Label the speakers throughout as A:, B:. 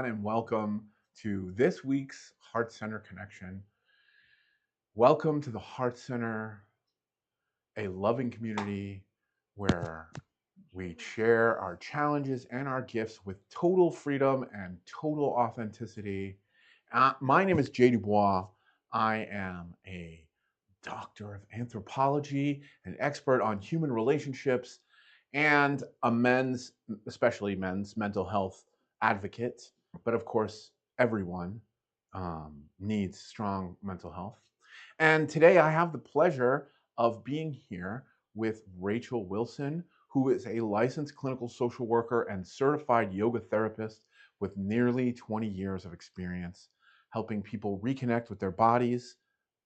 A: everyone, and welcome to this week's Heart Center Connection. Welcome to the Heart Center, a loving community where we share our challenges and our gifts with total freedom and total authenticity. My name is Jay Dubois. I am a doctor of anthropology, an expert on human relationships, and a especially men's mental health advocate. But of course, everyone needs strong mental health. And today I have the pleasure of being here with Rachel Wilson, who is a licensed clinical social worker and certified yoga therapist with nearly 20 years of experience helping people reconnect with their bodies,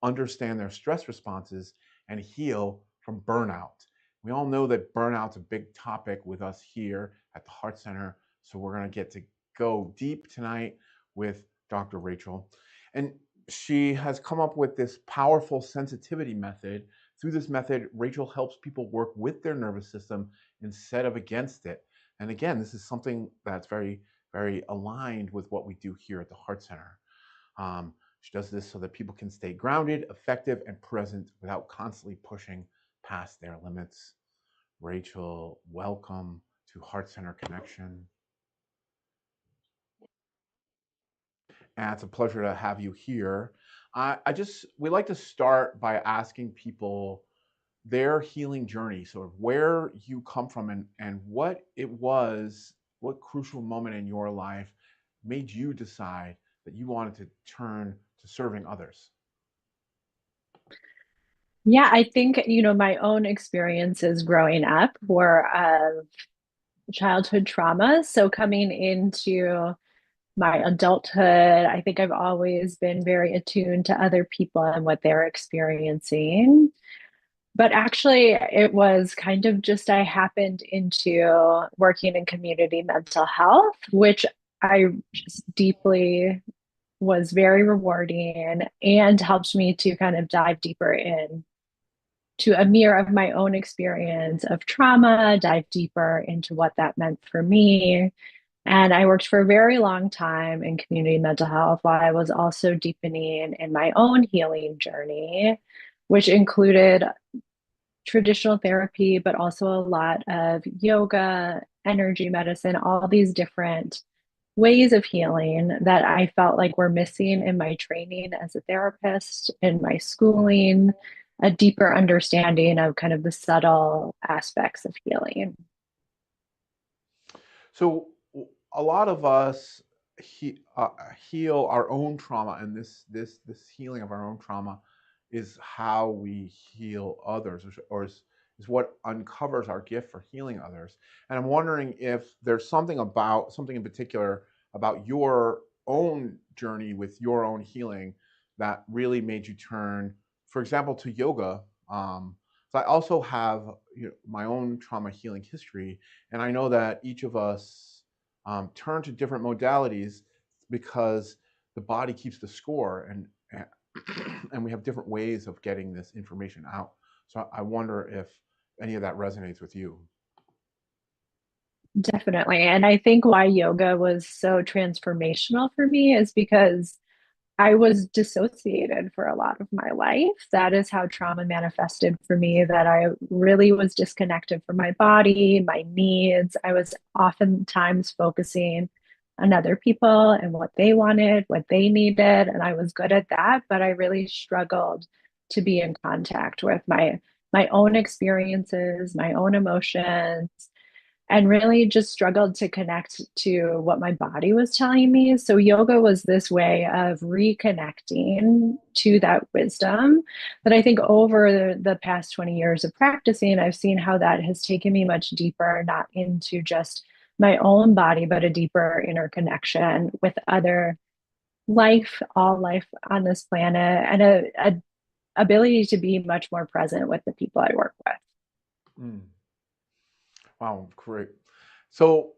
A: understand their stress responses, and heal from burnout. We all know that burnout's a big topic with us here at the Heart Center, so we're going to get to go deep tonight with Dr. Rachel. And she has come up with this powerful sensitivity method. Through this method, Rachel helps people work with their nervous system instead of against it. And again, this is something that's very, very aligned with what we do here at the Heart Center. She does this so that people can stay grounded, effective, and present without constantly pushing past their limits. Rachel, welcome to Heart Center Connection. And it's a pleasure to have you here. We like to start by asking people their healing journey, sort of where you come from and what it was, what crucial moment in your life made you decide that you wanted to turn to serving others.
B: Yeah, I think, my own experiences growing up were of childhood trauma. So coming into my adulthood, I think I've always been very attuned to other people and what they're experiencing. But actually, it was kind of just I happened into working in community mental health, which I just deeply was very rewarding and helped me to kind of dive deeper in to a mirror of my own experience of trauma, dive deeper into what that meant for me. And I worked for a very long time in community mental health while I was also deepening in my own healing journey, which included traditional therapy, but also a lot of yoga, energy medicine, all these different ways of healing that I felt like were missing in my training as a therapist, in my schooling, a deeper understanding of kind of the subtle aspects of healing.
A: So a lot of us heal our own trauma, and this healing of our own trauma is how we heal others, is what uncovers our gift for healing others. And I'm wondering if there's something in particular about your own journey with your own healing that really made you turn, for example, to yoga. So I also have my own trauma healing history, and I know that each of us turn to different modalities because the body keeps the score, and we have different ways of getting this information out. So I wonder if any of that resonates with you.
B: Definitely. And I think why yoga was so transformational for me is because I was dissociated for a lot of my life. That is how trauma manifested for me, that I really was disconnected from my body, my needs. I was oftentimes focusing on other people and what they wanted, what they needed. And I was good at that, but I really struggled to be in contact with my own experiences, my own emotions, and really just struggled to connect to what my body was telling me. So, yoga was this way of reconnecting to that wisdom that I think over the past 20 years of practicing, I've seen how that has taken me much deeper, not into just my own body, but a deeper interconnection with other life, all life on this planet, and a ability to be much more present with the people I work with.
A: Mm. Wow, great. So,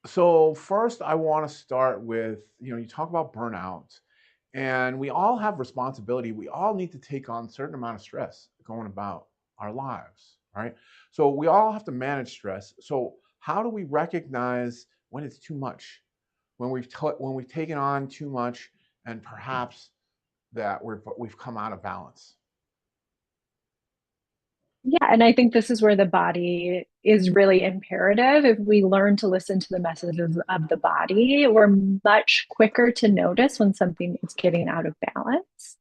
A: so first, I want to start with you talk about burnout, and we all have responsibility. We all need to take on a certain amount of stress going about our lives, right? So we all have to manage stress. So how do we recognize when it's too much? when we've taken on too much, and perhaps that we've come out of balance.
B: Yeah, and I think this is where the body is really imperative. If we learn to listen to the messages of the body, we're much quicker to notice when something is getting out of balance.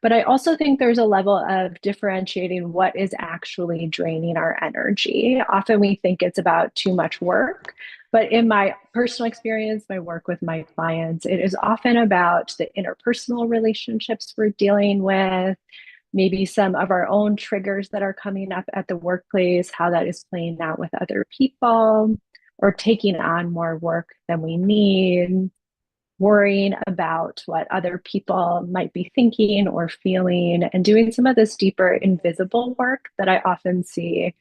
B: But I also think there's a level of differentiating what is actually draining our energy. Often we think it's about too much work, but in my personal experience, my work with my clients, it is often about the interpersonal relationships we're dealing with, maybe some of our own triggers that are coming up at the workplace, how that is playing out with other people, or taking on more work than we need, worrying about what other people might be thinking or feeling, and doing some of this deeper invisible work that I often see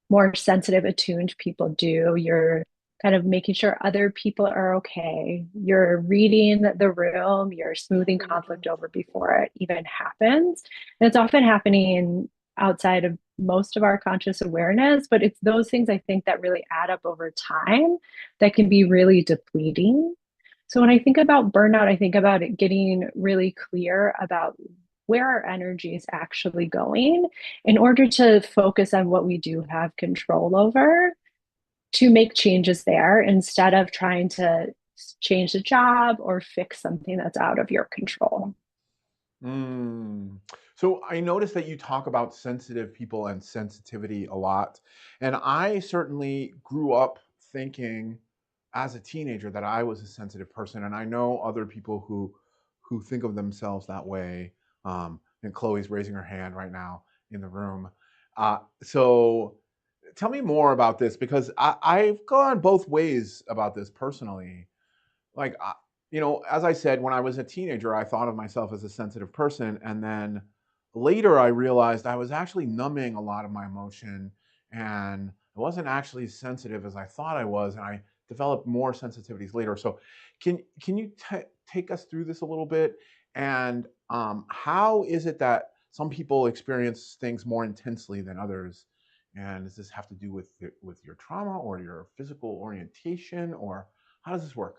B: more sensitive, attuned people do. You're kind of making sure other people are okay. You're reading the room, you're smoothing conflict over before it even happens. And it's often happening outside of most of our conscious awareness, but it's those things I think that really add up over time that can be really depleting. So when I think about burnout, I think about it getting really clear about where our energy is actually going in order to focus on what we do have control over, to make changes there instead of trying to change the job or fix something that's out of your control.
A: Mm. So I noticed that you talk about sensitive people and sensitivity a lot. And I certainly grew up thinking as a teenager that I was a sensitive person. And I know other people who think of themselves that way. And Chloe's raising her hand right now in the room. So tell me more about this, because I've gone both ways about this personally. Like as I said, when I was a teenager, I thought of myself as a sensitive person, and then later I realized I was actually numbing a lot of my emotion, and I wasn't actually as sensitive as I thought I was, and I developed more sensitivities later. So can you take us through this a little bit, and how is it that some people experience things more intensely than others? And does this have to do with your trauma or your physical orientation, or how does this work?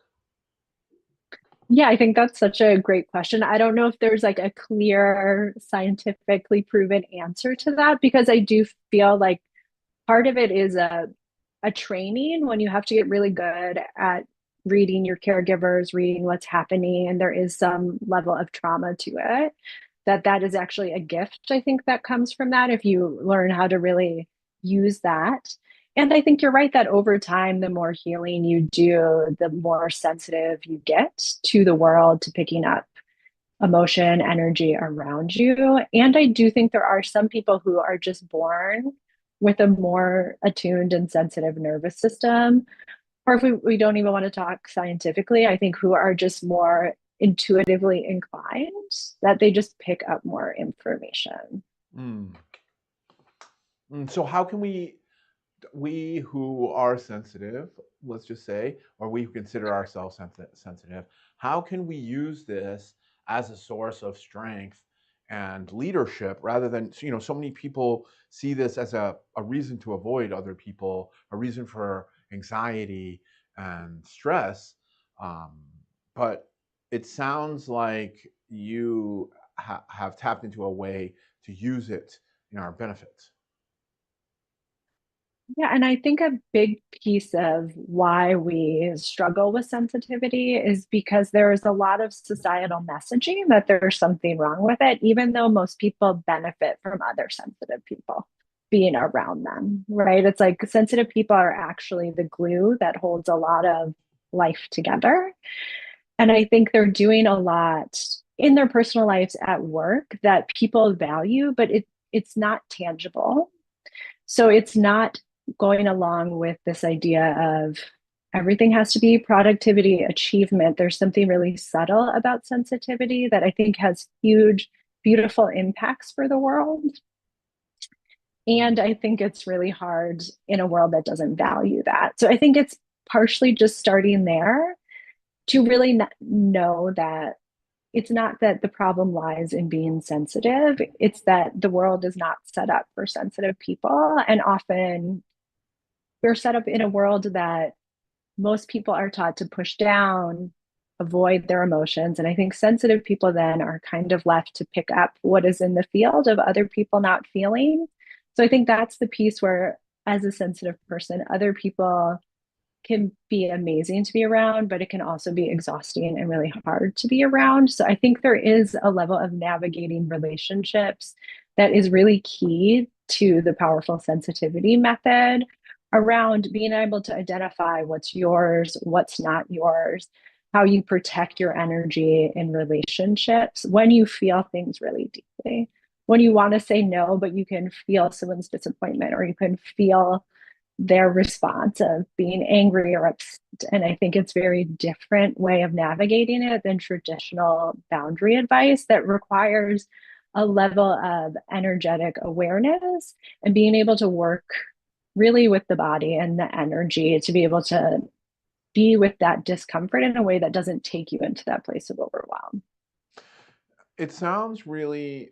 B: Yeah, I think that's such a great question. I don't know if there's like a clear, scientifically proven answer to that, because I do feel like part of it is a training when you have to get really good at reading your caregivers, reading what's happening, and there is some level of trauma to it. That is actually a gift, I think, that comes from that if you learn how to really use that. And I think you're right that over time, the more healing you do, the more sensitive you get to the world, to picking up emotion, energy around you. And I do think there are some people who are just born with a more attuned and sensitive nervous system. Or if we don't even want to talk scientifically, I think who are just more intuitively inclined, that they just pick up more information.
A: Mm. So how can we who are sensitive, let's just say, or we who consider ourselves sensitive, how can we use this as a source of strength and leadership, rather than, so many people see this as a reason to avoid other people, a reason for anxiety and stress. Um, but it sounds like you have tapped into a way to use it in our benefit.
B: Yeah, and I think a big piece of why we struggle with sensitivity is because there is a lot of societal messaging that there's something wrong with it, even though most people benefit from other sensitive people being around them, right? It's like sensitive people are actually the glue that holds a lot of life together. And I think they're doing a lot in their personal lives at work that people value, but it's not tangible. So it's not going along with this idea of everything has to be productivity, achievement. There's something really subtle about sensitivity that I think has huge, beautiful impacts for the world. And I think it's really hard in a world that doesn't value that. So I think it's partially just starting there to really know that it's not that the problem lies in being sensitive, it's that the world is not set up for sensitive people. And often we're set up in a world that most people are taught to push down, avoid their emotions. And I think sensitive people then are kind of left to pick up what is in the field of other people not feeling. So I think that's the piece where, as a sensitive person, other people can be amazing to be around, but it can also be exhausting and really hard to be around. So I think there is a level of navigating relationships that is really key to the powerful sensitivity method around being able to identify what's yours, what's not yours, how you protect your energy in relationships when you feel things really deeply. When you want to say no, but you can feel someone's disappointment, or you can feel their response of being angry or upset. And I think it's a very different way of navigating it than traditional boundary advice that requires a level of energetic awareness and being able to work really with the body and the energy to be able to be with that discomfort in a way that doesn't take you into that place of overwhelm.
A: It sounds really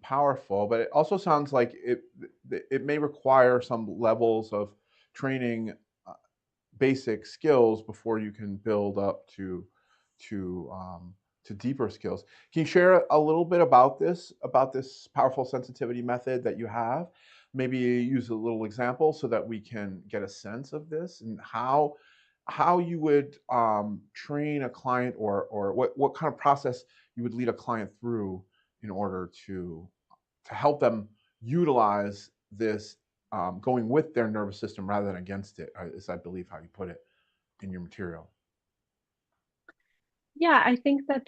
A: powerful, but it also sounds like it may require some levels of training, uh, basic skills before you can build up to to deeper skills. Can you share a little bit about this powerful sensitivity method that you have? Maybe use a little example so that we can get a sense of this and how you would train a client, or what kind of process you would lead a client through in order to help them utilize this, going with their nervous system rather than against it, is I believe how you put it in your material.
B: Yeah, I think that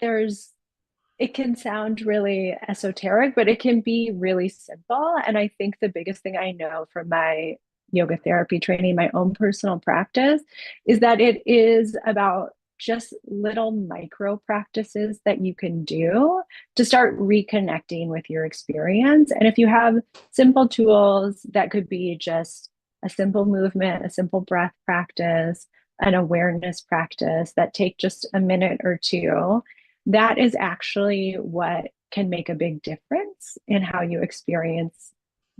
B: it can sound really esoteric, but it can be really simple. And I think the biggest thing I know from my yoga therapy training, my own personal practice, is that it is about just little micro practices that you can do to start reconnecting with your experience. And if you have simple tools that could be just a simple movement, a simple breath practice, an awareness practice that take just a minute or two, that is actually what can make a big difference in how you experience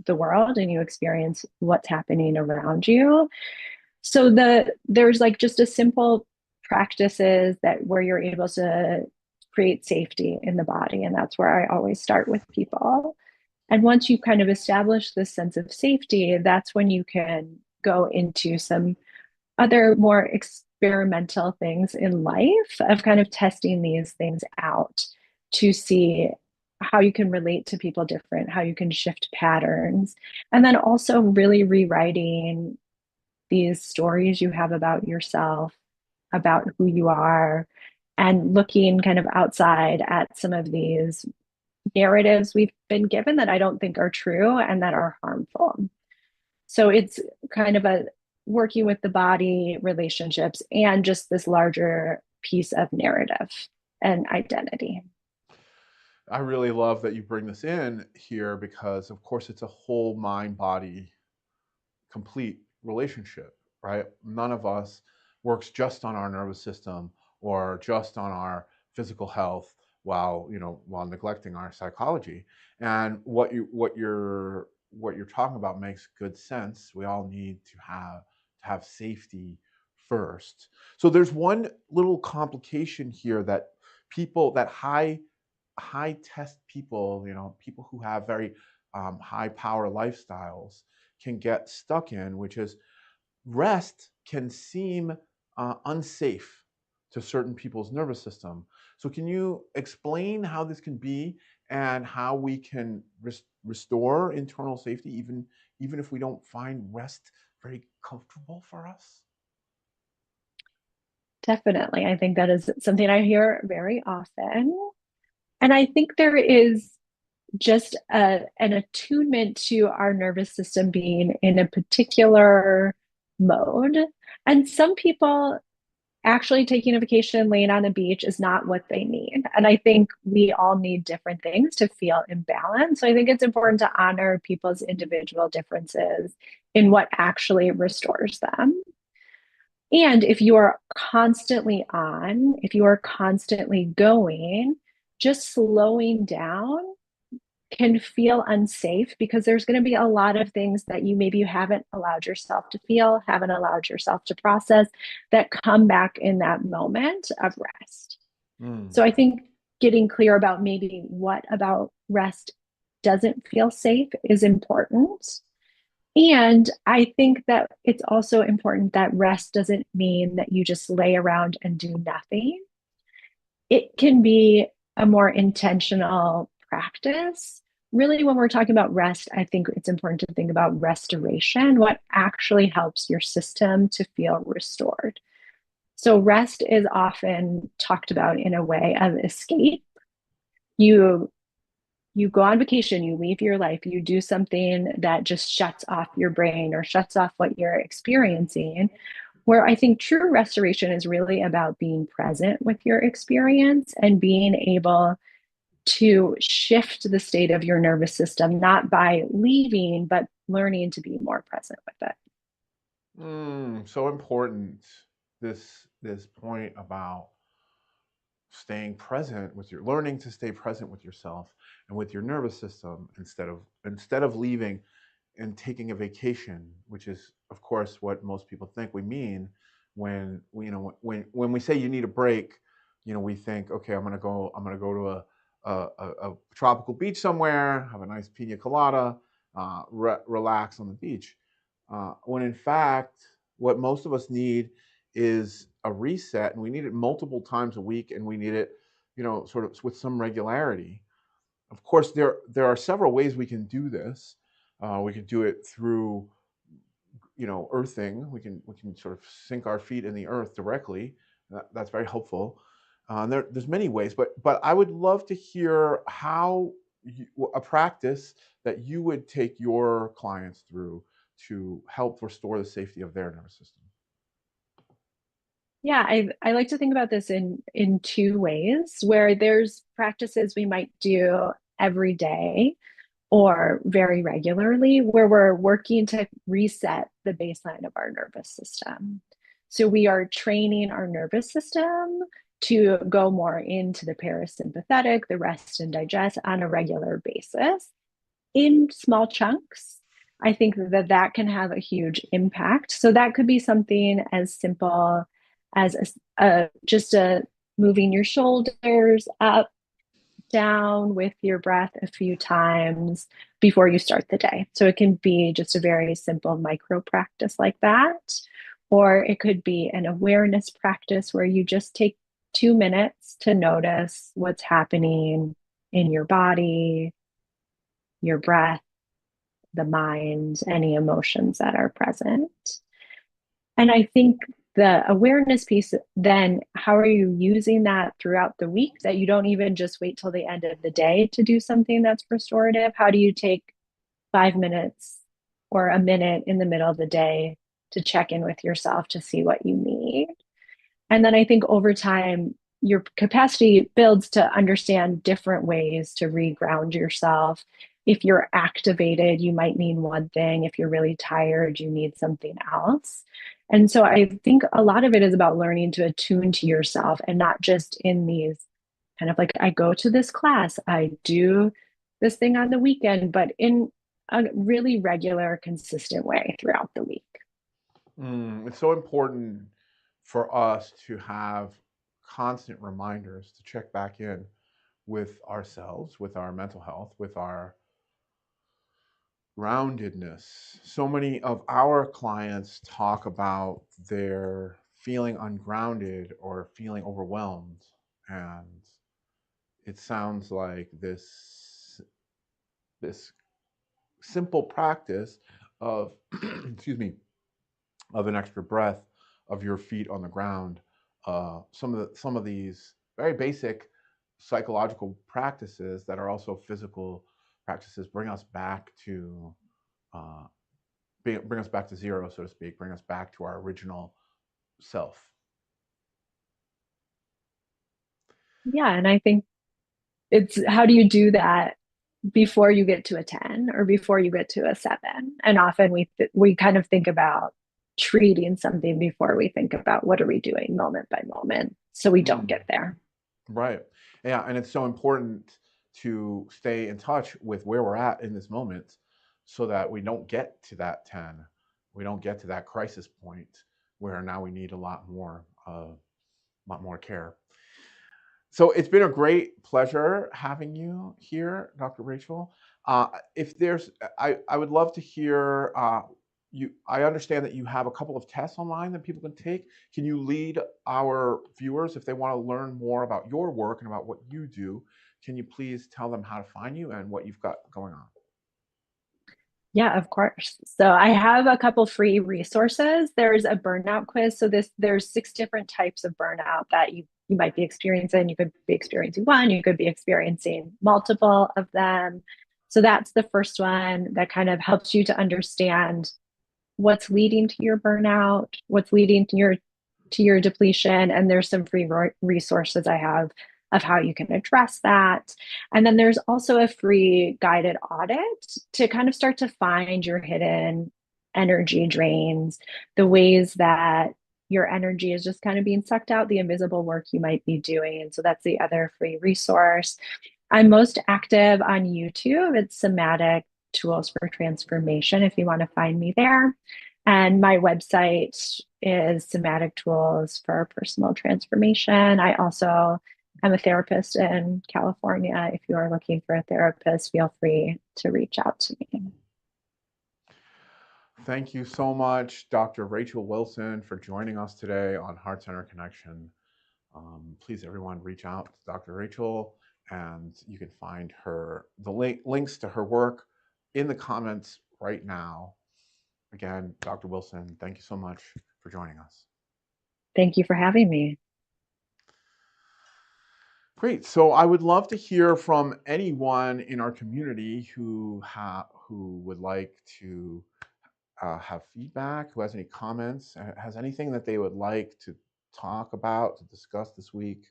B: the world and you experience what's happening around you. So there's like just a simple practices that where you're able to create safety in the body, and that's where I always start with people. And once you kind of establish this sense of safety, that's when you can go into some other more experimental things in life of kind of testing these things out to see how you can relate to people different, how you can shift patterns, and then also really rewriting these stories you have about yourself, about who you are, and looking kind of outside at some of these narratives we've been given that I don't think are true and that are harmful. So it's kind of a working with the body, relationships, and just this larger piece of narrative and identity.
A: I really love that you bring this in here because, of course, it's a whole mind body complete relationship, right? None of us works just on our nervous system or just on our physical health while, while neglecting our psychology. And what you're talking about makes good sense. We all need to have safety first. So there's one little complication here that people that high test people, people who have very high power lifestyles can get stuck in, which is rest can seem unsafe to certain people's nervous system. So, can you explain how this can be and how we can restore internal safety, even if we don't find rest very comfortable for us?
B: Definitely. I think that is something I hear very often. And I think there is just an attunement to our nervous system being in a particular mode. And some people actually taking a vacation, laying on the beach is not what they need. And I think we all need different things to feel in balance. So I think it's important to honor people's individual differences in what actually restores them. And if you are constantly on, if you are constantly going, just slowing down can feel unsafe because there's going to be a lot of things that you haven't allowed yourself to feel, haven't allowed yourself to process that come back in that moment of rest.
A: Mm.
B: So I think getting clear about maybe what about rest doesn't feel safe is important. And I think that it's also important that rest doesn't mean that you just lay around and do nothing. It can be a more intentional practice. Really, when we're talking about rest, I think it's important to think about restoration, what actually helps your system to feel restored. So, rest is often talked about in a way of escape. You you go on vacation, you leave your life, you do something that just shuts off your brain or shuts off what you're experiencing. Where I think true restoration is really about being present with your experience and being able to shift the state of your nervous system, not by leaving, but learning to be more present with it.
A: So important. This point about staying present with your learning to stay present with yourself and with your nervous system instead of leaving and taking a vacation, which is of course what most people think we mean when when we say you need a break. We think, okay, I'm going to go to a tropical beach somewhere, have a nice pina colada, relax on the beach, when in fact what most of us need is a reset, and we need it multiple times a week, and we need it, sort of with some regularity. Of course, there are several ways we can do this. We can do it through, earthing. We can sort of sink our feet in the earth directly. That's very helpful. There's many ways, but I would love to hear how a practice that you would take your clients through to help restore the safety of their nervous system.
B: Yeah, I like to think about this in two ways, where there's practices we might do every day or very regularly, where we're working to reset the baseline of our nervous system. So we are training our nervous system to go more into the parasympathetic, the rest and digest on a regular basis in small chunks. I think that that can have a huge impact. So that could be something as simple as just a moving your shoulders up, down with your breath a few times before you start the day. So it can be just a very simple micro practice like that. Or it could be an awareness practice where you just take 2 minutes to notice what's happening in your body, your breath, the mind, any emotions that are present. And I think the awareness piece, then how are you using that throughout the week that you don't even just wait till the end of the day to do something that's restorative? How do you take 5 minutes or a minute in the middle of the day to check in with yourself to see what you need? And then I think over time, your capacity builds to understand different ways to reground yourself. If you're activated, you might need one thing. If you're really tired, you need something else. And so I think a lot of it is about learning to attune to yourself and not just in these kind of like, I go to this class, I do this thing on the weekend, but in a really regular, consistent way throughout the week.
A: It's so important for us to have constant reminders to check back in with ourselves, with our mental health, with our groundedness. So many of our clients talk about their feeling ungrounded or feeling overwhelmed. And it sounds like this simple practice of excuse me, of an extra breath, of your feet on the ground. Some of these very basic psychological practices that are also physical practices bring us back to uh, bring us back to zero, so to speak. Bring us back to our original self.
B: Yeah, and I think it's how do you do that before you get to a 10 or before you get to a 7? And often we kind of think about treating something before we think about what are we doing moment by moment so we don't
A: Mm,
B: get there.
A: right. Yeah, and it's so important. to stay in touch with where we're at in this moment so that we don't get to that 10. We don't get to that crisis point where now we need a lot more care. So it's been a great pleasure having you here, Dr. Rachel. If there's, I would love to hear you. I understand that you have a couple of tests online that people can take. Can you lead our viewers if they want to learn more about your work and about what you do? Can you please tell them how to find you and what you've got going on?
B: Yeah, of course. So I have a couple free resources. There's a burnout quiz. So there's 6 different types of burnout that you might be experiencing. You could be experiencing one, you could be experiencing multiple of them. So that's the first one that kind of helps you to understand what's leading to your burnout, what's leading to your depletion, and there's some free resources I have of how you can address that. And then there's also a free guided audit to kind of start to find your hidden energy drains, the ways that your energy is just kind of being sucked out, the invisible work you might be doing. And so that's the other free resource. I'm most active on YouTube. It's Somatic Tools for Transformation if you want to find me there. And my website is Somatic Tools for Personal Transformation. I also am a therapist in California. If you are looking for a therapist, feel free to reach out to me.
A: Thank you so much, Dr. Rachel Wilson, for joining us today on Heart Center Connection. Please, everyone, reach out to Dr. Rachel, and you can find the links to her work in the comments right now. Again, Dr. Wilson, thank you so much for joining us.
B: Thank you for having me.
A: Great. So I would love to hear from anyone in our community who would like to have feedback, who has any comments, has anything that they would like to talk about, to discuss this week.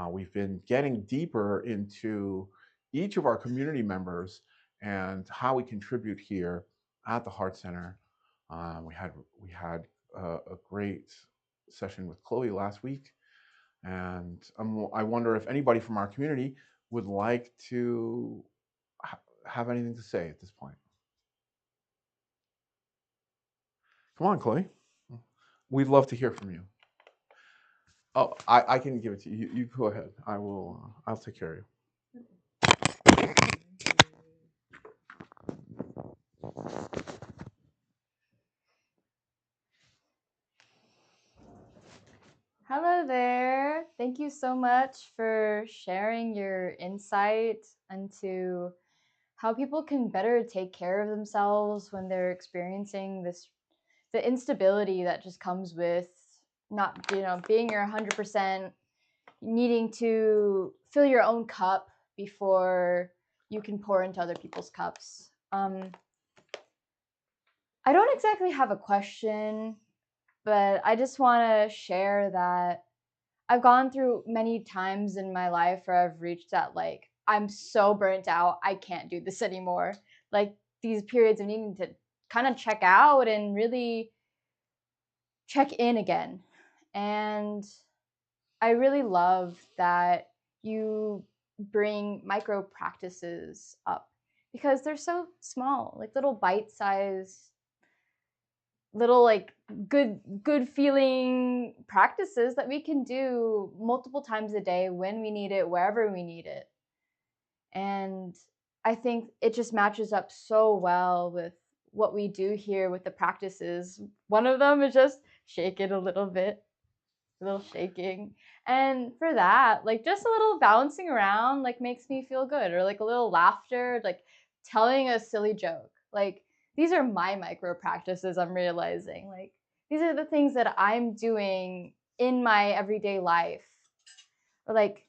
A: We've been getting deeper into each of our community members and how we contribute here at the Heart Center. We had a great session with Chloe last week, and I wonder if anybody from our community would like to have anything to say at this point. Come on, Chloe. We'd love to hear from you. Oh, I can give it to you. You go ahead. I'll take care of you.
C: Hello there. Thank you so much for sharing your insight into how people can better take care of themselves when they're experiencing the instability that just comes with not, being your 100%, needing to fill your own cup before you can pour into other people's cups. I don't exactly have a question, but I just want to share that I've gone through many times in my life where I've reached that, like, I'm so burnt out, I can't do this anymore. Like, these periods of needing to kind of check out and really check in again. And I really love that you bring micro practices up because they're so small, like little bite-sized, little like good feeling practices that we can do multiple times a day when we need it, wherever we need it. And I think it just matches up so well with what we do here with the practices. One of them is just shake it a little bit, a little shaking. And for that, like just a little bouncing around like makes me feel good, or like a little laughter, like telling a silly joke. Like these are my micro practices, I'm realizing. Like these are the things that I'm doing in my everyday life. Or like,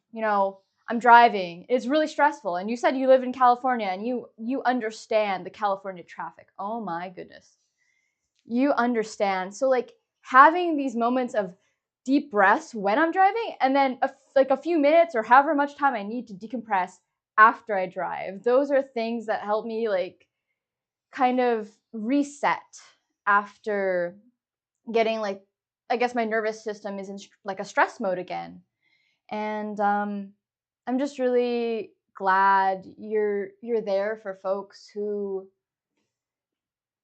C: I'm driving. It's really stressful. And you said you live in California and you understand the California traffic. Oh my goodness. You understand. So like having these moments of deep breaths when I'm driving, and then like a few minutes or however much time I need to decompress after I drive. Those are things that help me like kind of reset after getting like, I guess my nervous system is in like a stress mode again. And I'm just really glad you're there for folks who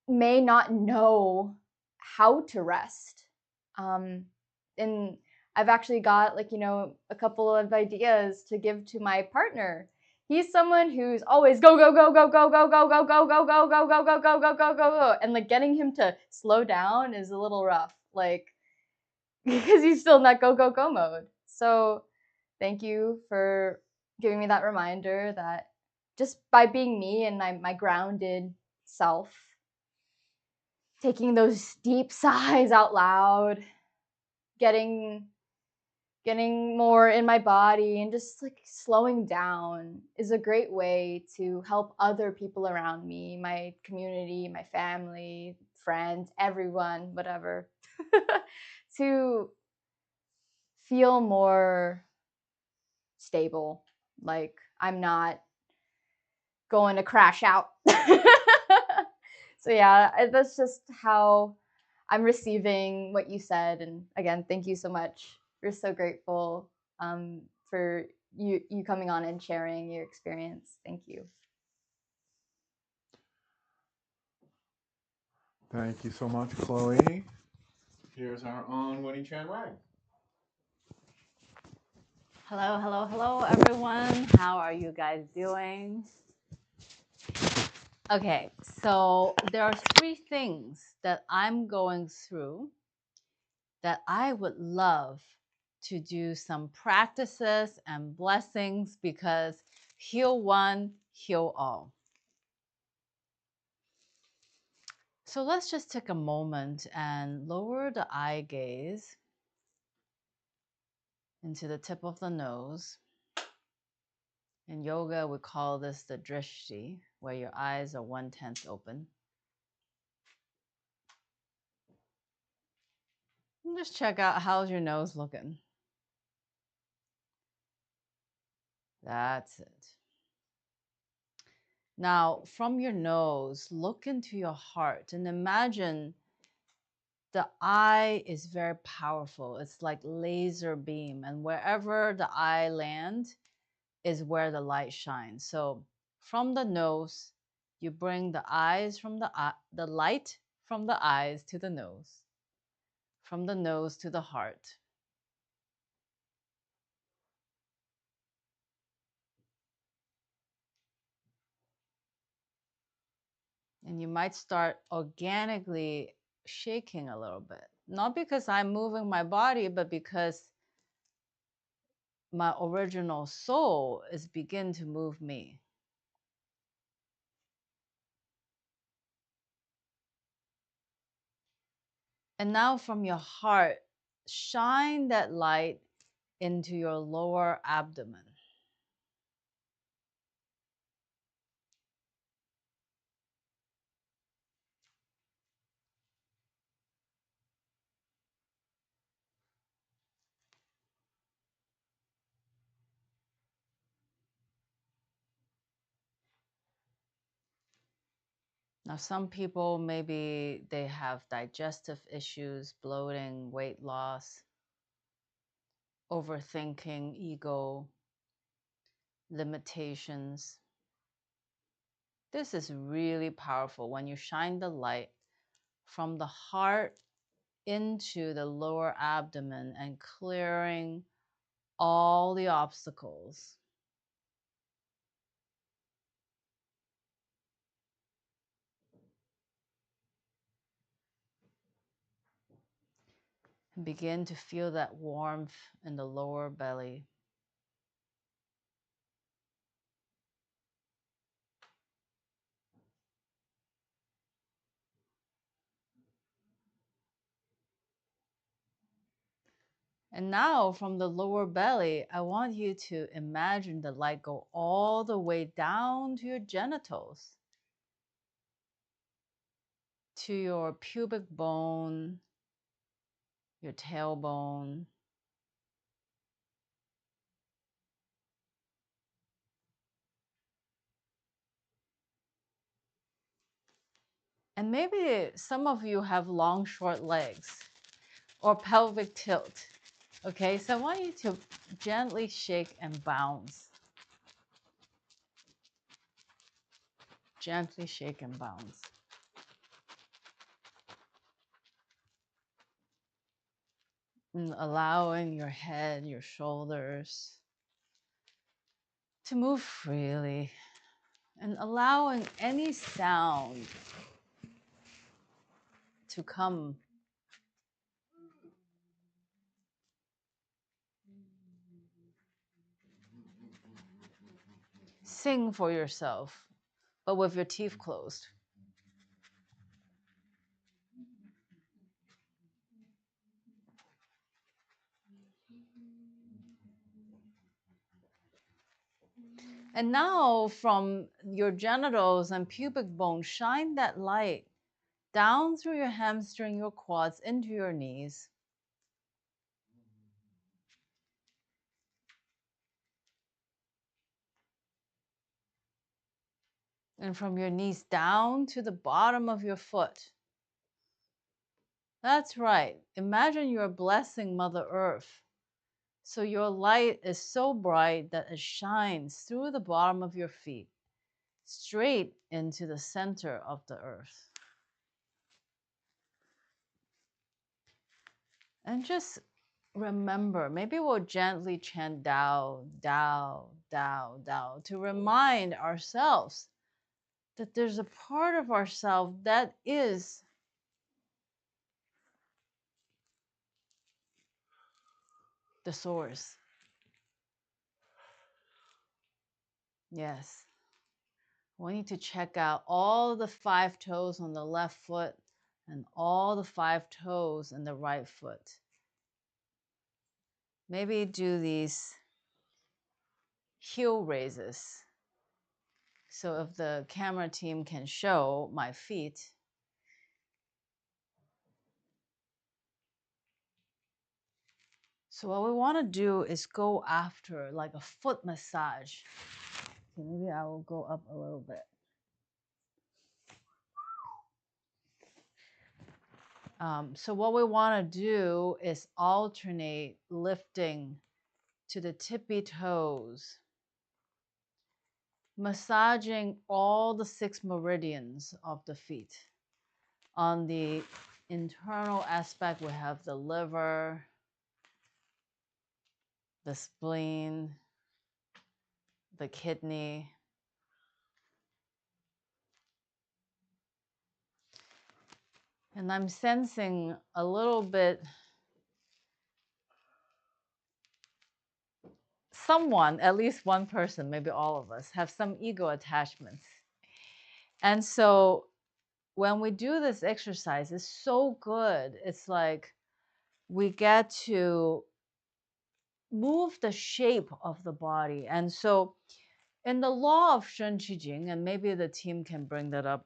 C: may not know how to rest. And I've actually got like, a couple of ideas to give to my partner. He's someone who's always go, go, go, go, go, go, go, go, go, go, go, go, go, go, go, go, go, go, go. And like getting him to slow down is a little rough, like, because he's still in that go, go, go mode. So thank you for giving me that reminder that just by being me and my grounded self, taking those deep sighs out loud, getting more in my body and just like slowing down is a great way to help other people around me, my community, my family, friends, everyone, whatever, to feel more stable. Like I'm not going to crash out. So yeah, that's just how I'm receiving what you said. And again, thank you so much. We're so grateful for you coming on and sharing your experience. Thank you.
A: Thank you so much, Chloe. Here's our own Winnie Chan Wang.
D: Hello, hello, hello, everyone. How are you guys doing? Okay, so there are 3 things that I'm going through that I would love to do some practices and blessings, because heal one, heal all. So let's just take a moment and lower the eye gaze into the tip of the nose. In yoga, we call this the drishti, where your eyes are 1/10 open. And just check out, how's your nose looking? That's it. Now, from your nose, look into your heart and imagine the eye is very powerful. It's like laser beam, and wherever the eye lands is where the light shines. So from the nose, you bring the eyes from the light from the eyes to the nose, from the nose to the heart. And you might start organically shaking a little bit. Not because I'm moving my body, but because my original soul is begin to move me. And now from your heart, shine that light into your lower abdomen. Now, some people, maybe they have digestive issues, bloating, weight loss, overthinking, ego, limitations. This is really powerful when you shine the light from the heart into the lower abdomen and clearing all the obstacles. And begin to feel that warmth in the lower belly. And now from the lower belly, I want you to imagine the light go all the way down to your genitals, to your pubic bone, your tailbone. And maybe some of you have long, short legs or pelvic tilt. Okay, so I want you to gently shake and bounce. Gently shake and bounce. And allowing your head, your shoulders to move freely. And allowing any sound to come. Sing for yourself, but with your teeth closed. And now from your genitals and pubic bone, shine that light down through your hamstring, your quads, into your knees. And from your knees down to the bottom of your foot. That's right. Imagine you're blessing Mother Earth. So your light is so bright that it shines through the bottom of your feet, straight into the center of the earth. And just remember, maybe we'll gently chant Tao, Tao, Tao, Tao, to remind ourselves that there's a part of ourselves that is the source. Yes. We need to check out all the 5 toes on the left foot and all the 5 toes in the right foot. Maybe do these heel raises. So if the camera team can show my feet. So what we want to do is go after like a foot massage. Okay, maybe I will go up a little bit. So what we want to do is alternate lifting to the tippy toes, massaging all the 6 meridians of the feet. On the internal aspect, we have the liver, the spleen, the kidney. And I'm sensing a little bit someone, at least one person, maybe all of us, have some ego attachments. And so when we do this exercise, it's so good. It's like we get to move the shape of the body. And so in the law of Shen Qi Jing, and maybe the team can bring that up.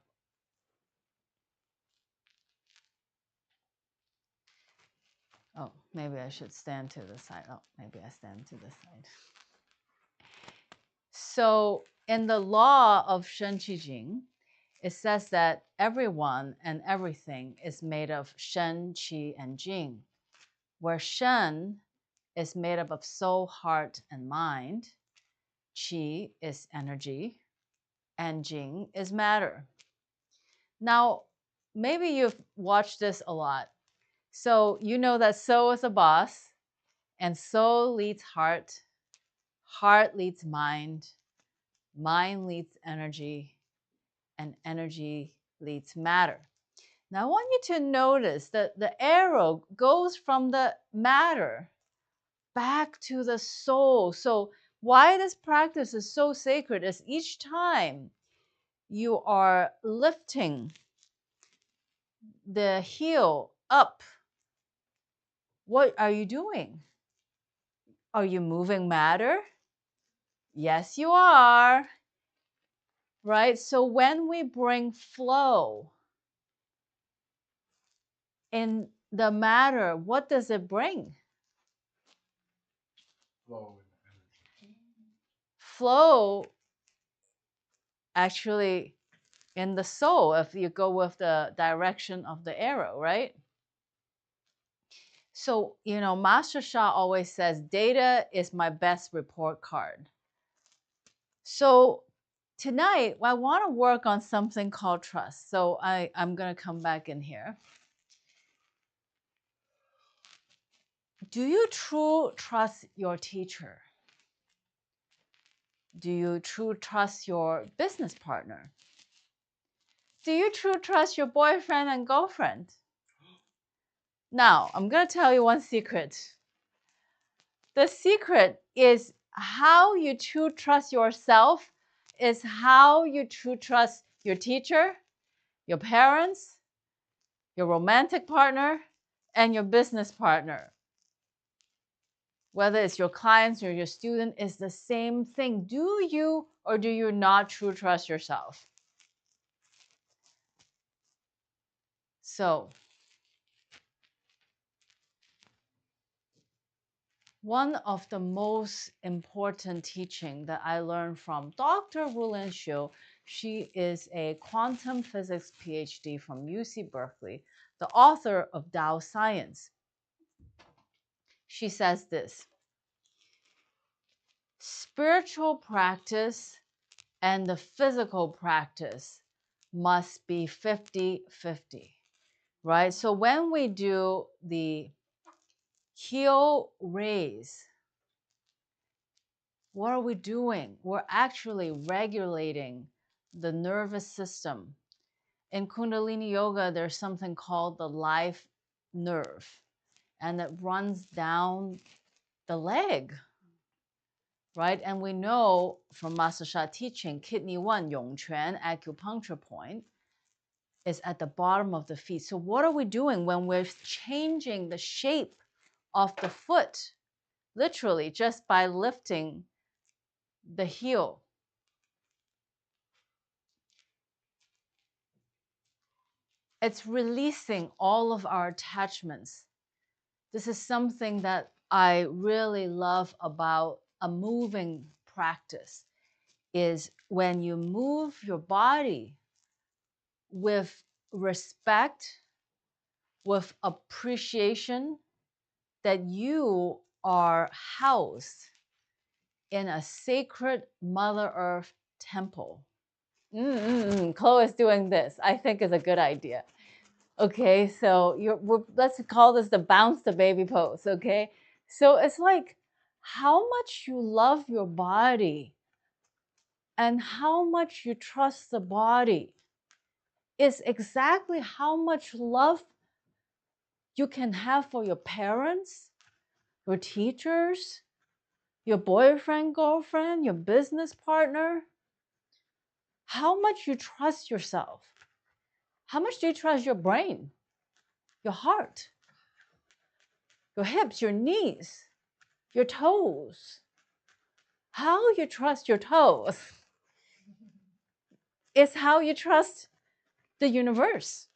D: Oh, maybe I should stand to the side. Oh, maybe I stand to the side. So in the law of Shen Qi Jing, it says that everyone and everything is made of Shen, Qi, and Jing, where Shen is made up of soul, heart, and mind, Qi is energy, and Jing is matter. Now, maybe you've watched this a lot. So you know that soul is a boss, and soul leads heart, heart leads mind, mind leads energy, and energy leads matter. Now I want you to notice that the arrow goes from the matter back to the soul. So why this practice is so sacred is each time you are lifting the heel up, what are you doing? Are you moving matter? Yes, you are. Right? So when we bring flow in the matter, what does it bring?
A: Flow and energy.
D: Flow actually in the soul, if you go with the direction of the arrow, right? So, you know, Master Sha always says, data is my best report card. So tonight, I want to work on something called trust. So I'm going to come back in here. Do you truly trust your teacher? Do you truly trust your business partner? Do you truly trust your boyfriend and girlfriend? Now, I'm going to tell you one secret. The secret is how you truly trust yourself, is how you truly trust your teacher, your parents, your romantic partner, and your business partner. Whether it's your clients or your student, it's the same thing. Do you or do you not truly trust yourself? So, one of the most important teaching that I learned from Dr. Wulin Xiu, she is a quantum physics PhD from UC Berkeley, the author of Tao Science. She says this: spiritual practice and the physical practice must be 50-50, right? So when we do the heel raise, what are we doing? We're actually regulating the nervous system. In Kundalini Yoga, there's something called the life nerve, and it runs down the leg, right? And we know from Master Sha teaching, kidney 1, Yongquan acupuncture point, is at the bottom of the feet. So what are we doing when we're changing the shape of the foot? Literally, just by lifting the heel. It's releasing all of our attachments. This is something that I really love about a moving practice, is when you move your body with respect, with appreciation that you are housed in a sacred Mother Earth temple. Chloe is doing this. I think is a good idea. Okay, so let's call this the bounce the baby pose, okay? So it's like how much you love your body and how much you trust the body is exactly how much love you can have for your parents, your teachers, your boyfriend, girlfriend, your business partner. How much you trust yourself. How much do you trust your brain, your heart, your hips, your knees, your toes? How you trust your toes is how you trust the universe.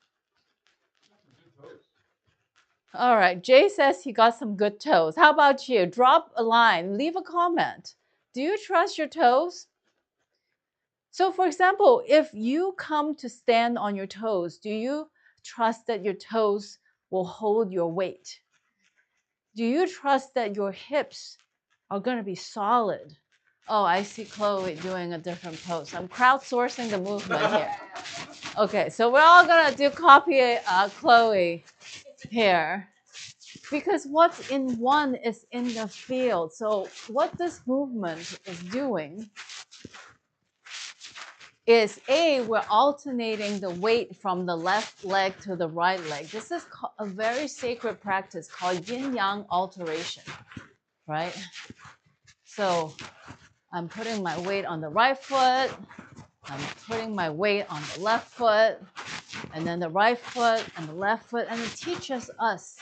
D: All right, Jay says he got some good toes. How about you? Drop a line, leave a comment. Do you trust your toes? So for example, if you come to stand on your toes, do you trust that your toes will hold your weight? Do you trust that your hips are going to be solid? Oh, I see Chloe doing a different pose. I'm crowdsourcing the movement here. Okay, so we're all going to do copy Chloe here, because what's in one is in the field. So what this movement is doing is we're alternating the weight from the left leg to the right leg. This is a very sacred practice called yin-yang alteration, right? So I'm putting my weight on the right foot, I'm putting my weight on the left foot, and then the right foot and the left foot, and it teaches us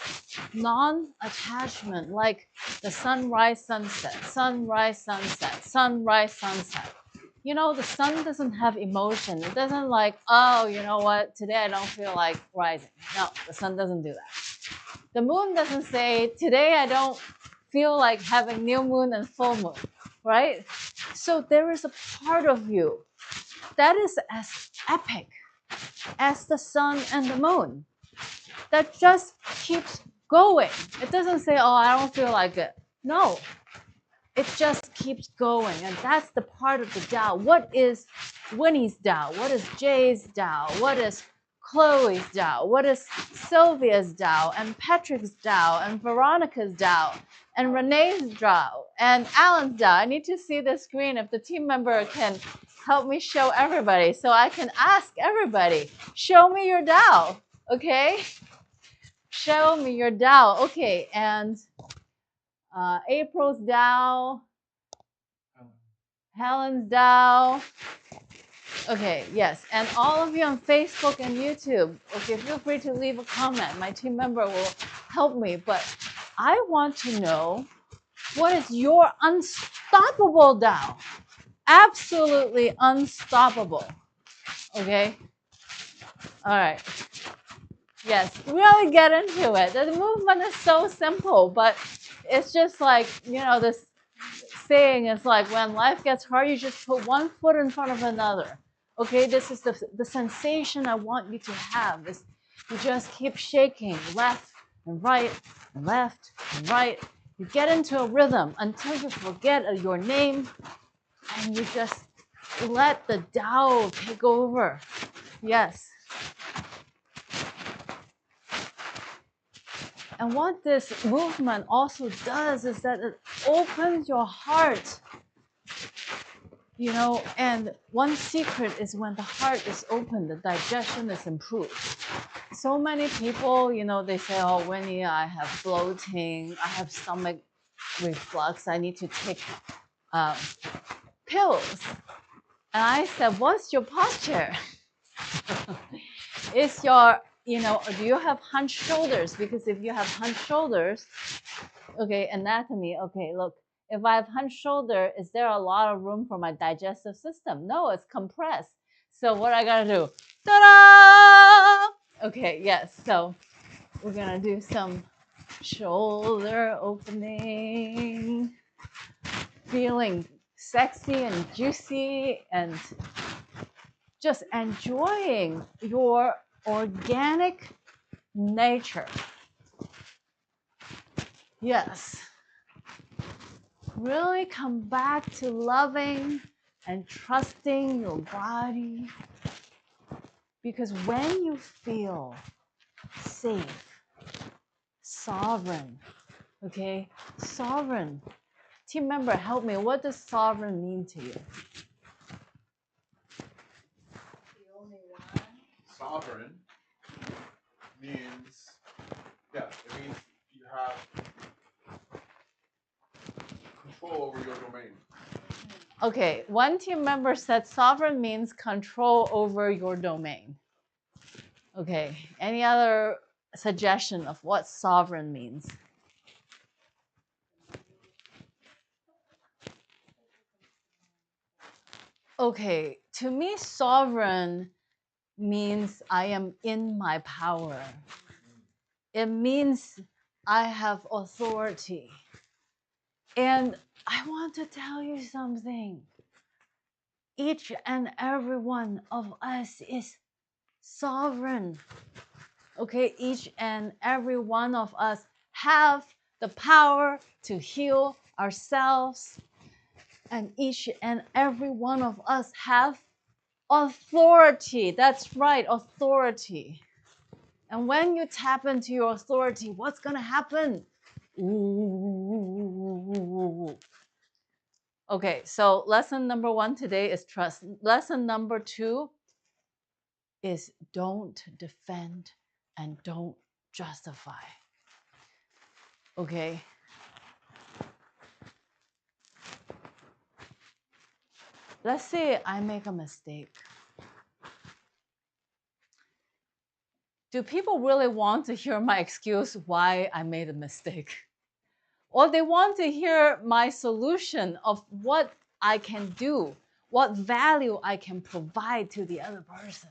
D: non-attachment, like the sunrise, sunset, sunrise, sunset, sunrise, sunset. You know, the sun doesn't have emotion. It doesn't like, oh, you know what, today I don't feel like rising. No, the sun doesn't do that. The moon doesn't say, today I don't feel like having new moon and full moon, right? So there is a part of you that is as epic as the sun and the moon that just keeps going. It doesn't say, oh, I don't feel like it. No, it just keeps going. And that's the part of the Tao. What is Winnie's Tao? What is Jay's Tao? What is Chloe's Tao? What is Sylvia's Tao? And Patrick's Tao? And Veronica's Tao? And Renee's Tao? And Alan's Tao? I need to see the screen if the team member can help me show everybody so I can ask everybody, show me your Tao, okay? Show me your Tao. Okay, and April's Tao, Helen's Tao. Okay, yes, and all of you on Facebook and YouTube, okay, feel free to leave a comment. My team member will help me, but I want to know, what is your unstoppable Tao? Absolutely unstoppable, okay? All right. Yes, really get into it. The movement is so simple, but it's just like, you know, this saying is like, when life gets hard, you just put one foot in front of another. Okay, this is the sensation I want you to have. Is you just keep shaking left and right and left and right. You get into a rhythm until you forget your name, and you just let the Tao take over. Yes. And what this movement also does is that it opens your heart, you know, and one secret is when the heart is open, the digestion is improved. So many people, you know, they say, oh, Winnie, I have bloating, I have stomach reflux, I need to take pills. And I said, what's your posture? Is your, you know, do you have hunched shoulders? Because if you have hunched shoulders, okay, anatomy, okay, look, if I have hunched shoulder, is there a lot of room for my digestive system? No, it's compressed. So what I gotta do? Ta-da! Okay, yes, so we're gonna do some shoulder opening, feeling sexy and juicy and just enjoying your organic nature. Yes. Really come back to loving and trusting your body. Because when you feel safe, sovereign, okay? Sovereign. Team member, help me. What does sovereign mean to you?
A: Sovereign means, yeah, it means you have control over your domain.
D: Okay, one team member said sovereign means control over your domain. Okay, any other suggestion of what sovereign means? Okay, to me, sovereign means I am in my power. It means I have authority. And I want to tell you something. Each and every one of us is sovereign. Okay, each and every one of us have the power to heal ourselves. And each and every one of us have authority. That's right, authority. And when you tap into your authority, what's going to happen? Ooh. Okay, so lesson number 1 today is trust. Lesson number 2 is don't defend and don't justify. Okay? Let's say I make a mistake. Do people really want to hear my excuse why I made a mistake? Or they want to hear my solution of what I can do, what value I can provide to the other person?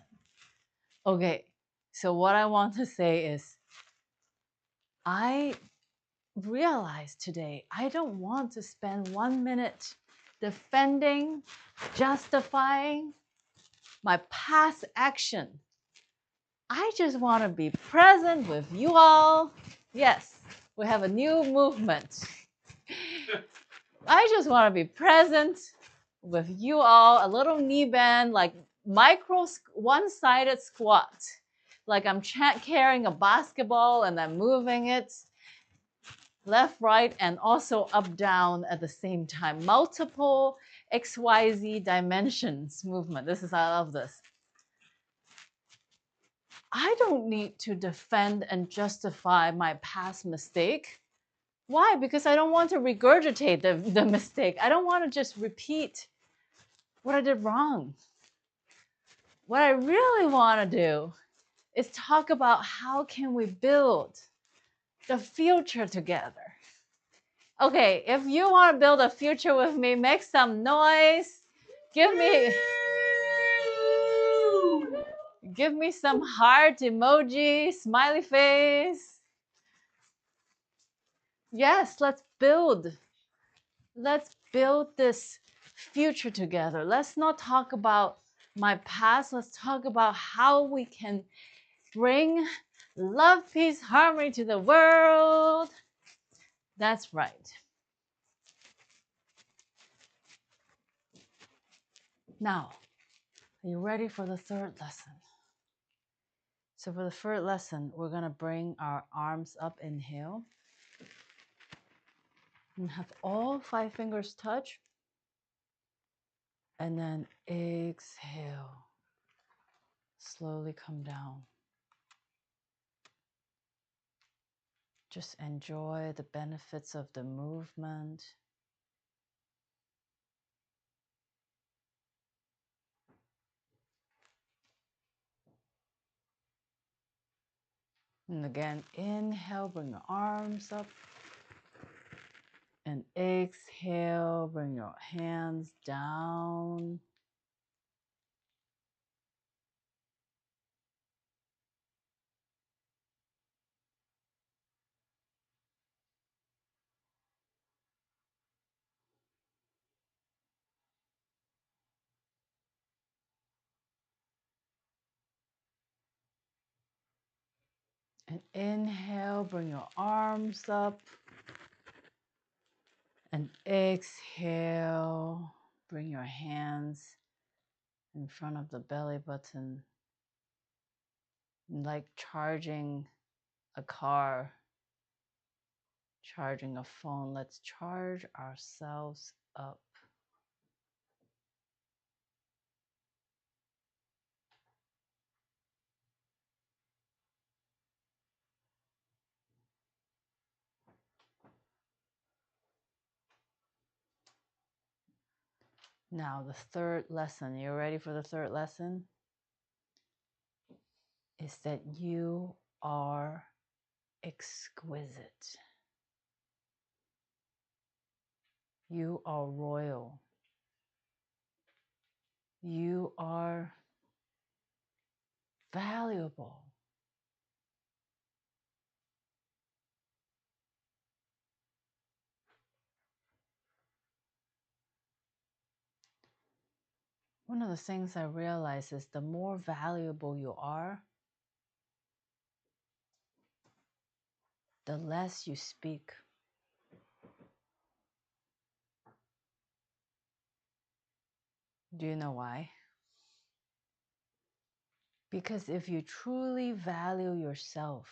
D: Okay, so what I want to say is, I realized today I don't want to spend 1 minute defending, justifying my past action. I just want to be present with you all. Yes, we have a new movement. I just want to be present with you all, a little knee bend, like micro one-sided squat. Like I'm carrying a basketball and I'm moving it left, right, and also up, down at the same time. Multiple XYZ dimensions movement. I love this. I don't need to defend and justify my past mistake. Why? Because I don't want to regurgitate the mistake. I don't want to just repeat what I did wrong. What I really want to do is talk about how can we build the future together. Okay, if you want to build a future with me, make some noise. Give me some heart emoji, smiley face. Yes, let's build this future together. Let's not talk about my past. Let's talk about how we can bring love, peace, harmony to the world. That's right. Now, are you ready for the third lesson? So for the third lesson, we're going to bring our arms up, inhale, and have all 5 fingers touch. And then exhale, slowly come down. Just enjoy the benefits of the movement. And again, inhale, bring your arms up. And exhale, bring your hands down. And inhale, bring your arms up. And exhale, bring your hands in front of the belly button, like charging a car, charging a phone. Let's charge ourselves up. Now, the third lesson. You ready for the third lesson? Is that you are exquisite. You are royal. You are valuable. One of the things I realize is the more valuable you are, the less you speak. Do you know why? Because if you truly value yourself,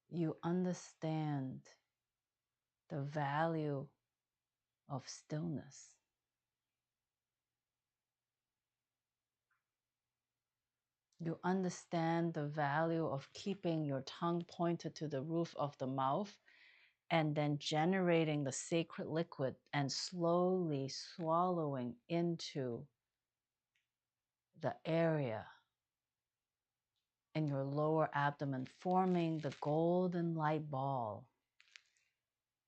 D: you understand the value of stillness. You understand the value of keeping your tongue pointed to the roof of the mouth and then generating the sacred liquid and slowly swallowing into the area in your lower abdomen, forming the golden light ball,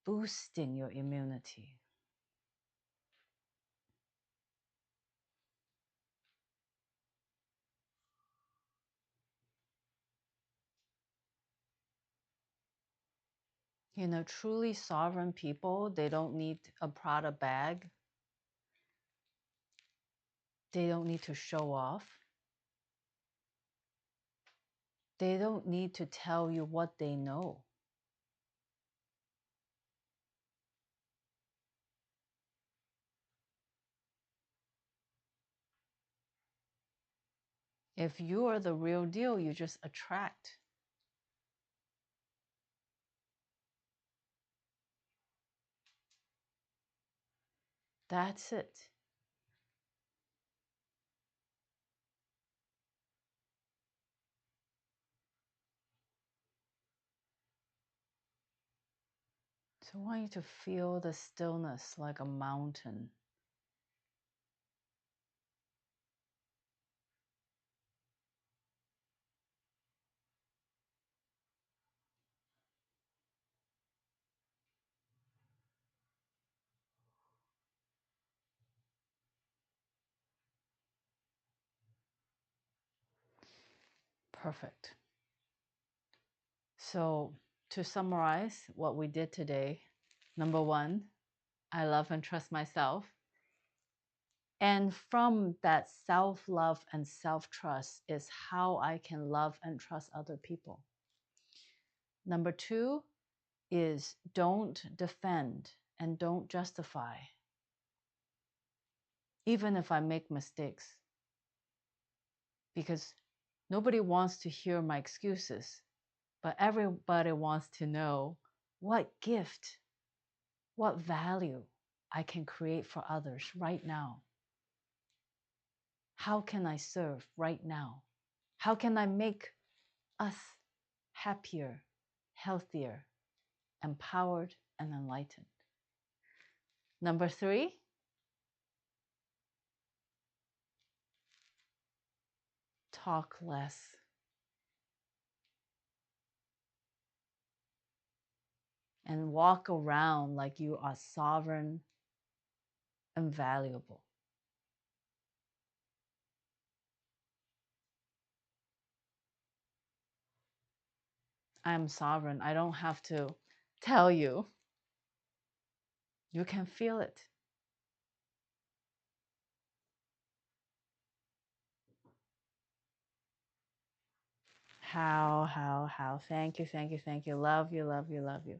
D: boosting your immunity. You know, truly sovereign people, they don't need a Prada bag. They don't need to show off. They don't need to tell you what they know. If you are the real deal, you just attract. That's it. So I want you to feel the stillness like a mountain. Perfect. So to summarize what we did today, number one, I love and trust myself. And from that self-love and self-trust is how I can love and trust other people. Number two is don't defend and don't justify, even if I make mistakes, because nobody wants to hear my excuses, but everybody wants to know what gift, what value I can create for others right now. How can I serve right now? How can I make us happier, healthier, empowered, and enlightened? Number three, talk less. And walk around like you are sovereign and valuable. I am sovereign. I don't have to tell you. You can feel it. How. Thank you, thank you, thank you. Love you, love you, love you.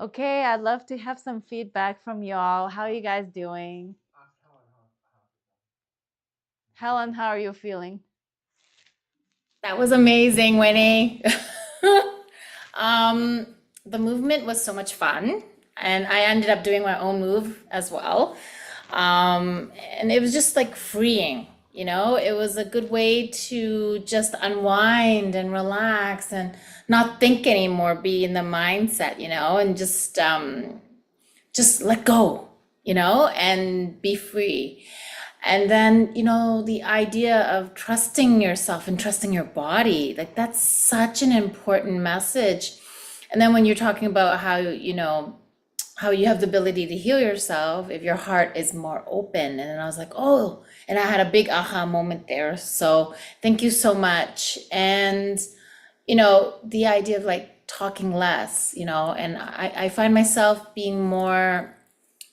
D: Okay, I'd love to have some feedback from y'all. How are you guys doing? Helen, how are you feeling?
E: That was amazing, Winnie. The movement was so much fun, and I ended up doing my own move as well. And it was just like freeing, you know, it was a good way to just unwind and relax and not think anymore, be in the mindset, you know, and just let go, you know, and be free. And then, you know, the idea of trusting yourself and trusting your body, like that's such an important message. And then when you're talking about how, you know, how you have the ability to heal yourself if your heart is more open. And then I was like, oh, and I had a big aha moment there. So thank you so much. And, you know, the idea of like talking less, you know, and I find myself being more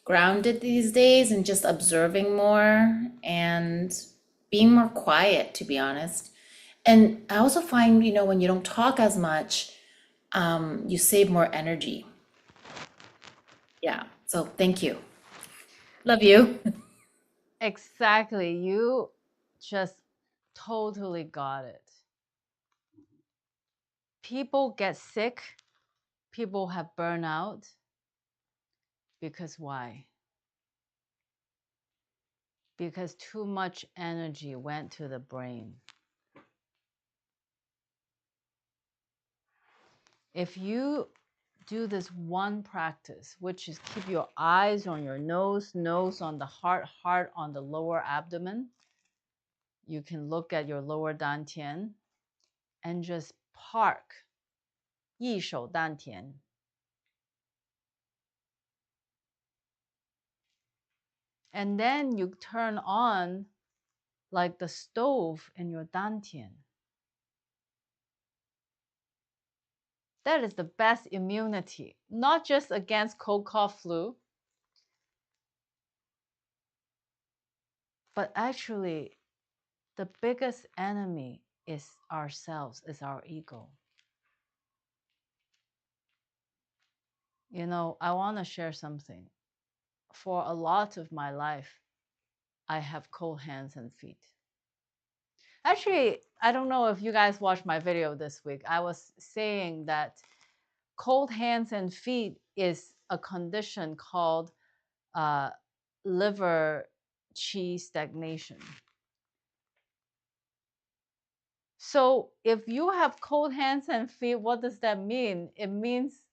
E: grounded these days and just observing more and being more quiet, to be honest. And I also find, you know, when you don't talk as much, you save more energy. Yeah. So thank you. Love you.
D: Exactly. You just totally got it. People get sick. People have burnout. Because why? Because too much energy went to the brain. If you do this one practice, which is keep your eyes on your nose, nose on the heart, heart on the lower abdomen, you can look at your lower dantian and just park 一手丹田. And then you turn on like the stove in your dantian. That is the best immunity, not just against cold, cough, flu, but actually the biggest enemy is ourselves, is our ego. You know, I want to share something. For a lot of my life, I have cold hands and feet. Actually, I don't know if you guys watched my video this week. I was saying that cold hands and feet is a condition called liver qi stagnation. So if you have cold hands and feet, what does that mean? It means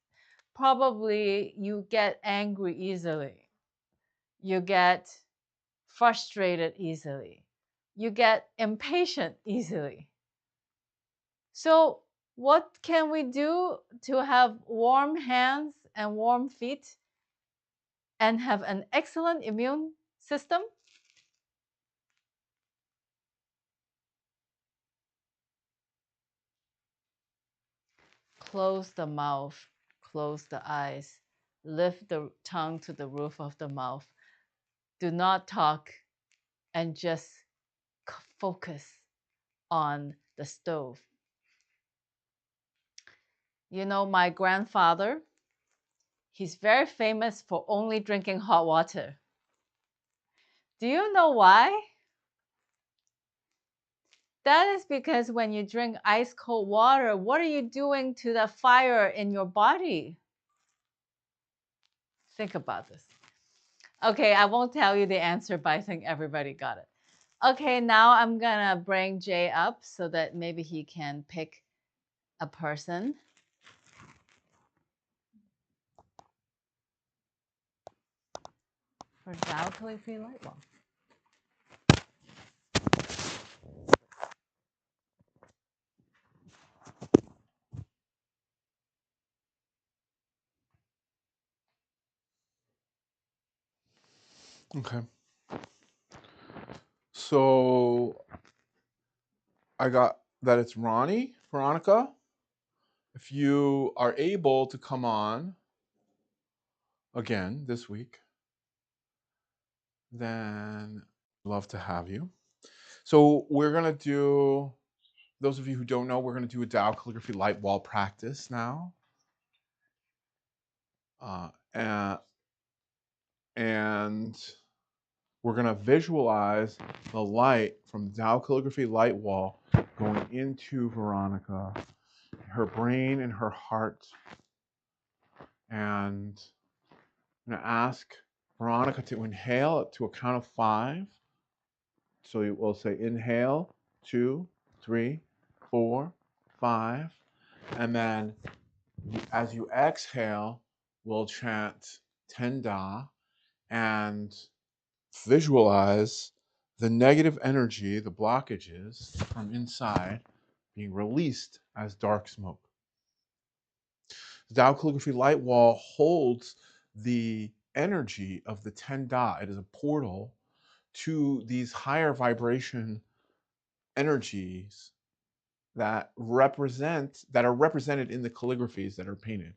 D: probably you get angry easily. You get frustrated easily. You get impatient easily. So what can we do to have warm hands and warm feet and have an excellent immune system? Close the mouth, close the eyes, lift the tongue to the roof of the mouth. Do not talk and just focus on the stove. You know, my grandfather, he's very famous for only drinking hot water. Do you know why? That is because when you drink ice cold water, what are you doing to the fire in your body? Think about this. Okay, I won't tell you the answer, but I think everybody got it. Okay, now I'm gonna bring Jay up so that maybe he can pick a person. For Tao Calligraphy Light Bulb.
A: Okay. So I got that it's Ronnie, Veronica. If you are able to come on again this week, then I'd love to have you. So we're going to do, those of you who don't know, we're going to do a Tao Calligraphy light wall practice now. And we're going to visualize the light from the Tao Calligraphy light wall going into Veronica, her brain and her heart. And I'm going to ask Veronica to inhale to a count of 5. So we'll say inhale, 2, 3, 4, 5. And then as you exhale, we'll chant 10 Da and visualize the negative energy, the blockages from inside being released as dark smoke. The Tao Calligraphy light wall holds the energy of the 10 Da. It is a portal to these higher vibration energies that are represented in the calligraphies that are painted.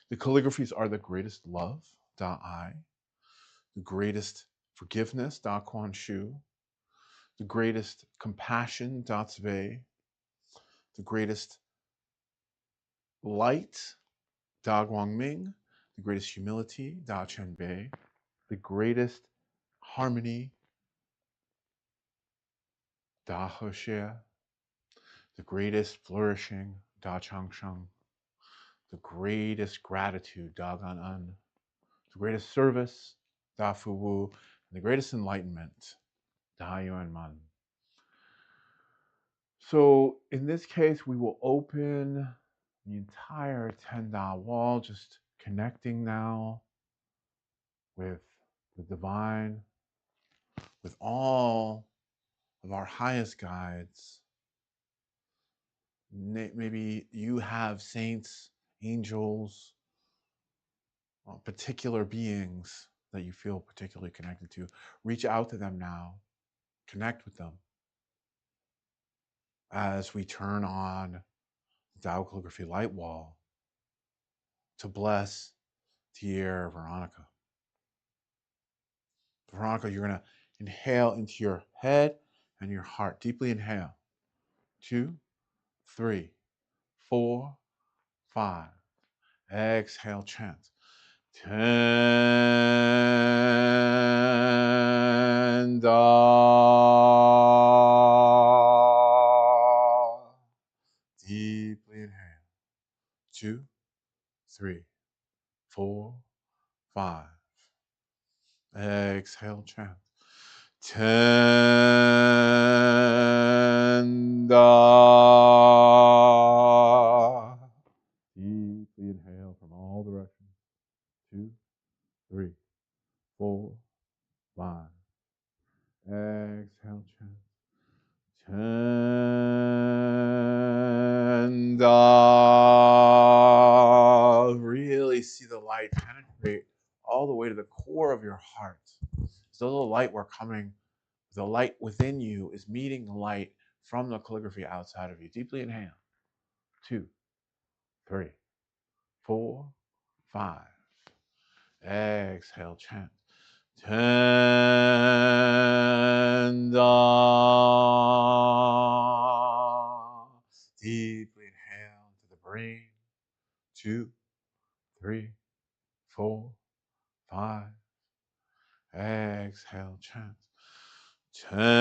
A: The calligraphies are the greatest love, Da I, the greatest forgiveness, Da Quan Shu, the greatest compassion, Da Cui, the greatest light, Da Guangming, the greatest humility, Da Chen Bei, the greatest harmony, Da He Xie, the greatest flourishing, Da Changsheng, the greatest gratitude, Da Gan En, the greatest service, Da Fu Wu, and the greatest enlightenment, Da Yuan Man. So in this case, we will open the entire 10 Da wall, just connecting now with the divine, with all of our highest guides. Maybe you have saints, angels, particular beings that you feel particularly connected to. Reach out to them now. Connect with them as we turn on the Tao Calligraphy light wall to bless dear Veronica. Veronica, you're going to inhale into your head and your heart. Deeply inhale. 2, 3, 4, 5. Exhale, chant. 10 Da. Exhale, chant. Tanda. Deeply inhale from all directions. 2, 3, 4, 5. Exhale, chant. Tanda. Really see the light penetrate all the way to the core of your heart. So the light we're coming, the light within you is meeting the light from the calligraphy outside of you. Deeply inhale. 2, 3, 4, 5. Exhale, chant. Tanda. Deeply inhale into the brain. 2, 3, 4, 5. Exhale, chant. Tanda.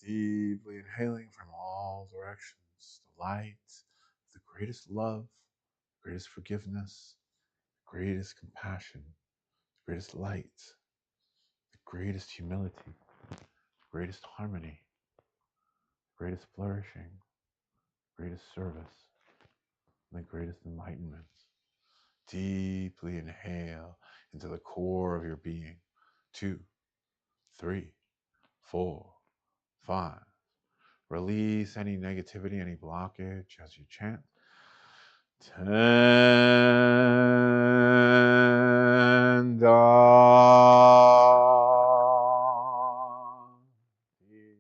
A: Deeply inhaling from all directions. The light, the greatest love, the greatest forgiveness, the greatest compassion, the greatest light, the greatest humility, the greatest harmony, the greatest flourishing, the greatest service, and the greatest enlightenment. Deeply inhale into the core of your being. 2, 3, 4, 5. Release any negativity, any blockage as you chant. Tanda. Deeply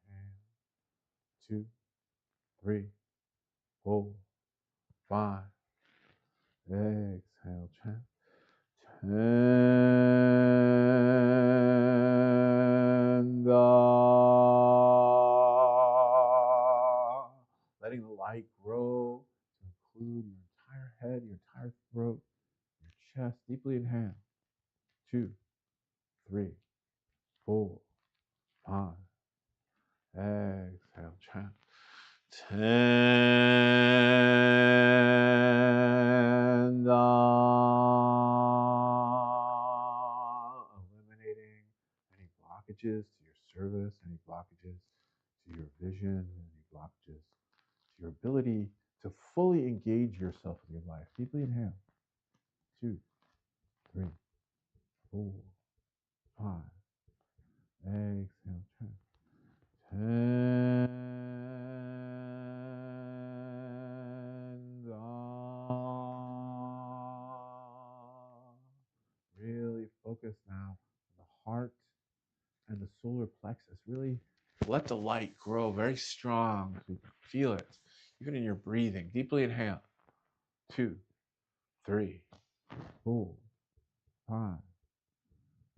A: inhale. 2, 3, 4, 5. Exhale, chant. Tanda. Letting the light grow to include your entire head, your entire throat, your chest. Deeply inhale. 2, 3, 4, 5. Exhale, chant. Tanda. Eliminating any blockages to your service, any blockages to your vision, any blockages to your ability to fully engage yourself with your life. Deeply inhale. 2, 3, 4, 5. Exhale, chant. Really focus now on the heart and the solar plexus. Really let the light grow very strong. So you can feel it, even in your breathing. Deeply inhale. 2, 3, 4, 5.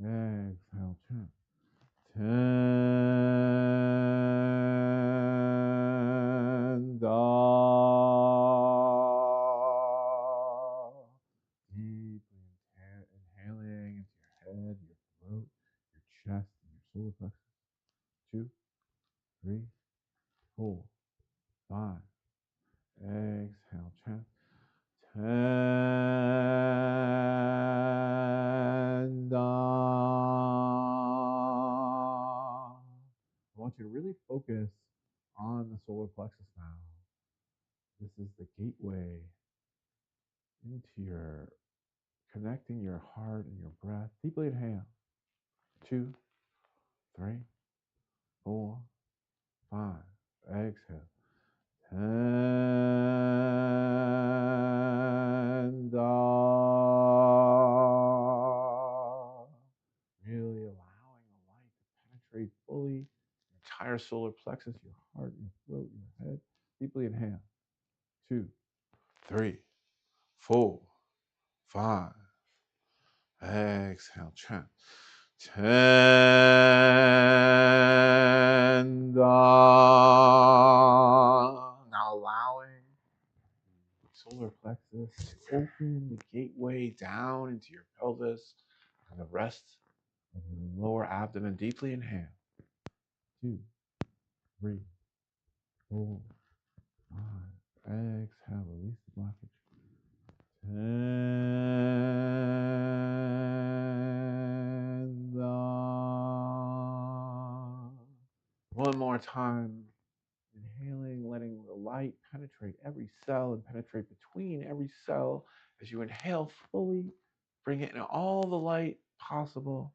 A: Exhale, chant. Tanda. Deeply inhaling into your head, your throat, your chest, and your solar plexus. 2, 3, 4, 5. Exhale, chant. Tanda. I want you to really focus on the solar plexus now. This is the gateway into your connecting your heart and your breath. Deeply inhale. 2, 3, 4, 5. Exhale. Tanda. Really allowing the light to penetrate fully your entire solar plexus, your heart, your throat, your head. Deeply inhale. 2, 3, 4, 5. Exhale, chant. Tanda. Now allowing the solar plexus to open the gateway down into your pelvis and the rest of your lower abdomen. Deeply inhale. 2, 3, 4, Exhale, release the blockage. One more time. Inhaling, letting the light penetrate every cell and penetrate between every cell as you inhale fully. Bring in all the light possible.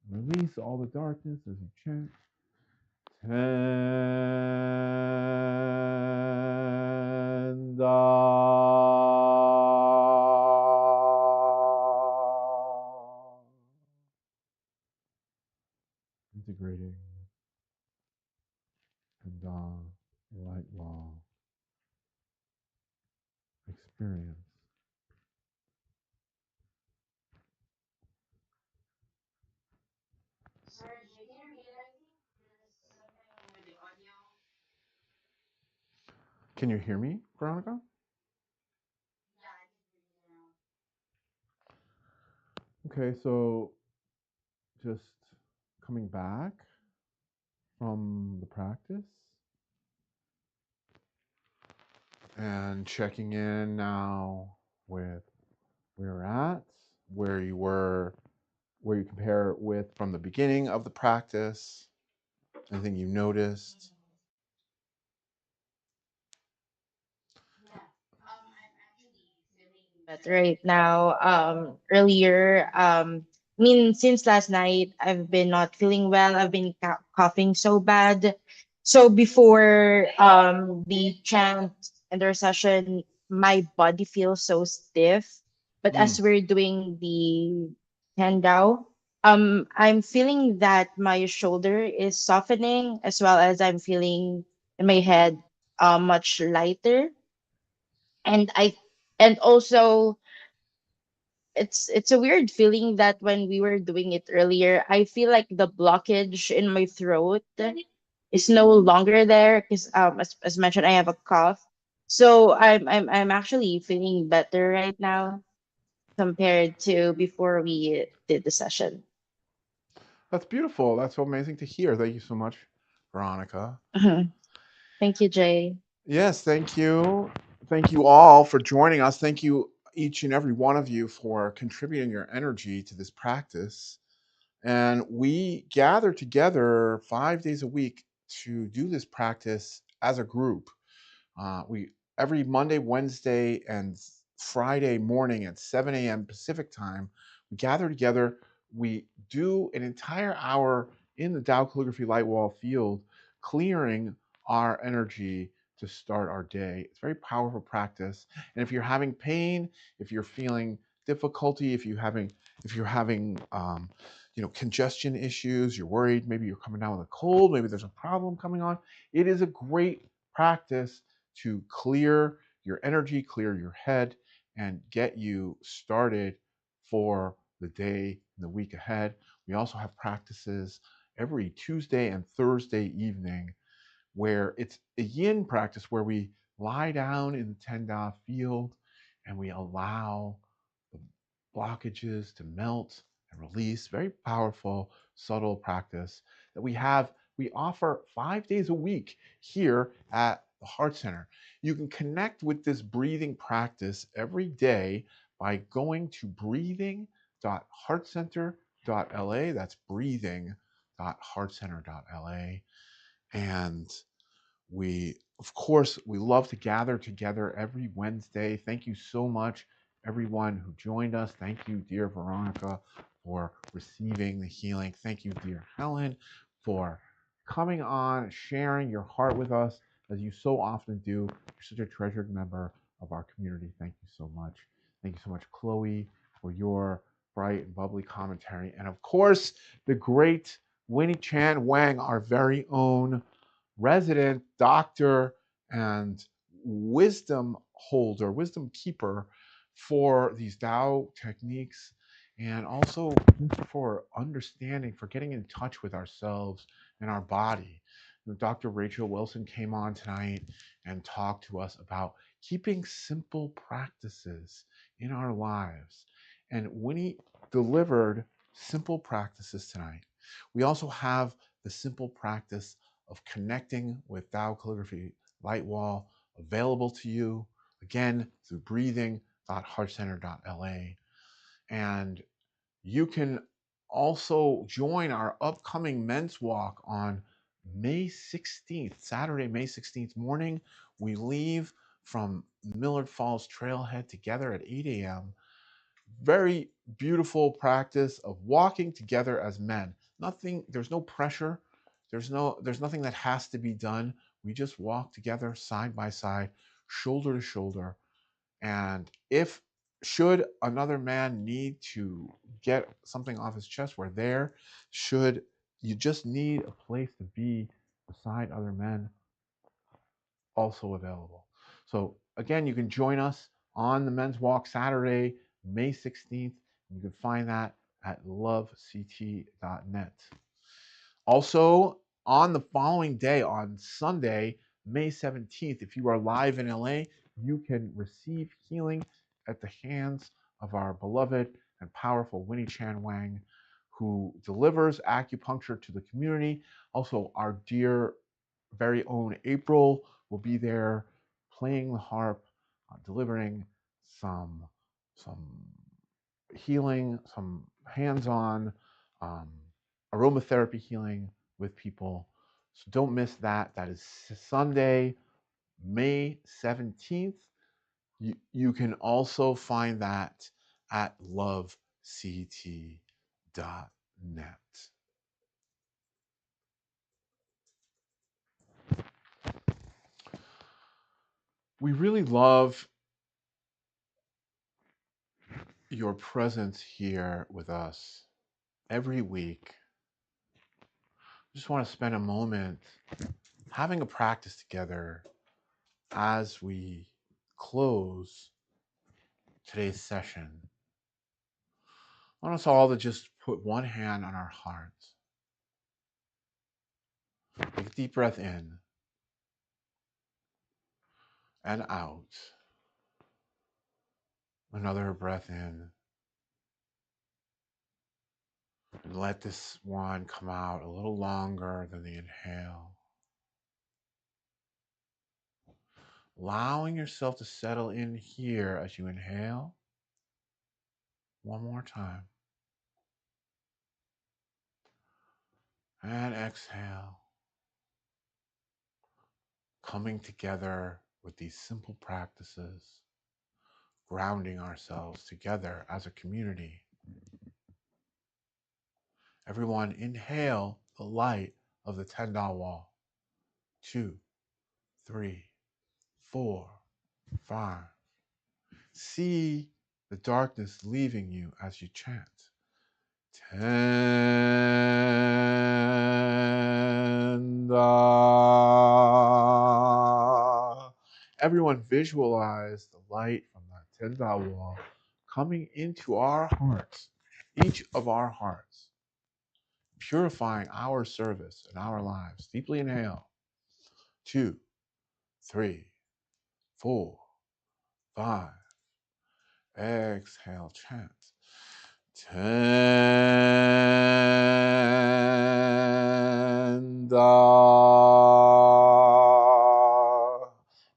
A: Release all the darkness as you chant. Integrating and light law experience. Can you hear me, Veronica? Okay, so just coming back from the practice and checking in now with where you're at, where you were, where you compare with from the beginning of the practice, anything you noticed.
F: But right now, earlier, I mean, since last night, I've been not feeling well. I've been coughing so bad. So before the chant and the session, my body feels so stiff. But
A: Mm.
F: as we're doing the Tendao, I'm feeling that my shoulder is softening as well as I'm feeling in my head much lighter. And and also it's a weird feeling that when we were doing it earlier, I feel like the blockage in my throat is no longer there because as mentioned, I have a cough. So I'm actually feeling better right now compared to before we did the session.
A: That's beautiful. That's so amazing to hear. Thank you so much, Veronica.
F: Mhm. Thank you, Jay.
A: Yes, thank you. Thank you all for joining us. Thank you, each and every one of you, for contributing your energy to this practice. And we gather together 5 days a week to do this practice as a group. We every Monday, Wednesday, and Friday morning at 7 a.m. Pacific time, we gather together. We do an entire hour in the Tao Calligraphy Light Wall field, clearing our energy to start our day. It's a very powerful practice. And if you're having pain, if you're feeling difficulty, if you're having congestion issues, you're worried, maybe you're coming down with a cold, maybe there's a problem coming on, it is a great practice to clear your energy, clear your head, and get you started for the day and the week ahead. We also have practices every Tuesday and Thursday evening where it's a yin practice where we lie down in the Tenda field and we allow the blockages to melt and release. Very powerful, subtle practice that we offer 5 days a week here at the Heart Center. You can connect with this breathing practice every day by going to breathing.heartcenter.la. That's breathing.heartcenter.la. And of course, we love to gather together every Wednesday. Thank you so much, everyone who joined us. Thank you, dear Veronica, for receiving the healing. Thank you, dear Helen, for coming on, sharing your heart with us, as you so often do. You're such a treasured member of our community. Thank you so much. Thank you so much, Chloe, for your bright and bubbly commentary. And of course, the great Winnie Chan Wang, our very own resident doctor and wisdom holder, wisdom keeper for these Tao techniques, and also for understanding, for getting in touch with ourselves and our body. Dr. Rachel Wilson came on tonight and talked to us about keeping simple practices in our lives. And Winnie delivered simple practices tonight. We also have the simple practice of connecting with Tao Calligraphy Light Wall available to you, again, through breathing.heartcenter.la. And you can also join our upcoming men's walk on May 16th, Saturday, May 16th morning. We leave from Millard Falls Trailhead together at 8 a.m. Very beautiful practice of walking together as men. There's no pressure. There's nothing that has to be done. We just walk together side by side, shoulder to shoulder. And if should another man need to get something off his chest, we're there. Should you just need a place to be beside other men, also available. So again, you can join us on the Men's Walk Saturday, May 16th. You can find that at lovect.net. Also, on the following day, on Sunday, May 17th, if you are live in LA, you can receive healing at the hands of our beloved and powerful Winnie Chan Wang, who delivers acupuncture to the community. Also, our dear, very own April will be there playing the harp, delivering some healing, some hands-on um, aromatherapy healing with people. So don't miss that. That is Sunday, May 17th. You can also find that at lovect.net. We really love your presence here with us every week. Just want to spend a moment having a practice together as we close today's session. I want us all to just put one hand on our hearts. Take a deep breath in and out. Another breath in. And let this one come out a little longer than the inhale. Allowing yourself to settle in here as you inhale. One more time. And exhale. Coming together with these simple practices, grounding ourselves together as a community. Everyone inhale the light of the 10-Da wall. 2, 3, 4, 5. See the darkness leaving you as you chant. 10-Da. Everyone visualize the light from that 10-Da wall coming into our hearts, each of our hearts, purifying our service and our lives. Deeply inhale. 2, 3, 4, 5. Exhale, chant. 10-Da.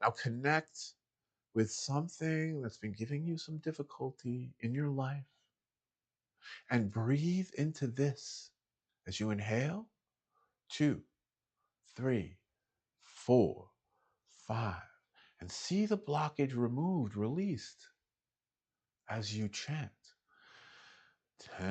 A: Now connect with something that's been giving you some difficulty in your life and breathe into this as you inhale. 2, 3, 4, 5. And see the blockage removed, released as you chant. 10-Da.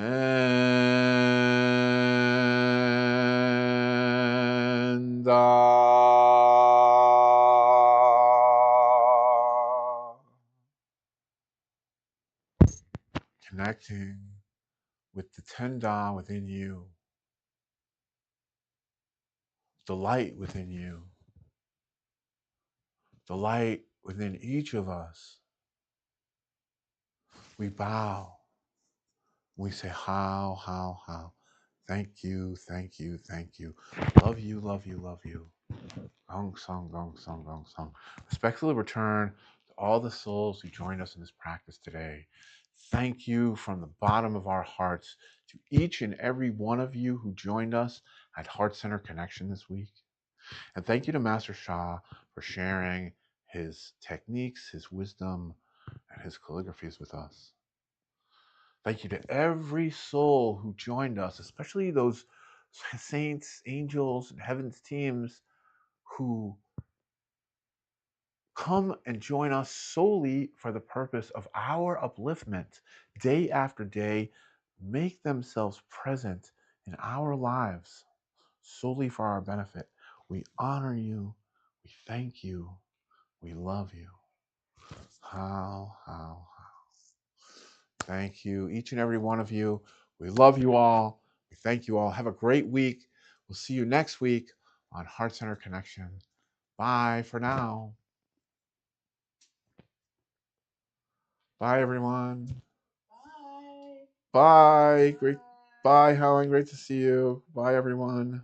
A: Connecting with the 10-Da within you, the light within you, the light within each of us. We bow. We say, how. Thank you, thank you, thank you. Love you, love you, love you. Gong song, gong song, gong song. Respectfully return to all the souls who joined us in this practice today. Thank you from the bottom of our hearts to each and every one of you who joined us at Heart Center Connection this week. And thank you to Master Sha for sharing his techniques, his wisdom, and his calligraphies with us. Thank you to every soul who joined us, especially those saints, angels, and heaven's teams who come and join us solely for the purpose of our upliftment day after day, make themselves present in our lives solely for our benefit. We honor you. We thank you. We love you. How. Thank you, each and every one of you. We love you all. We thank you all. Have a great week. We'll see you next week on Heart Center Connection. Bye for now. Bye, everyone.
C: Bye.
A: Bye. Great. Bye, Helen. Great to see you. Bye, everyone.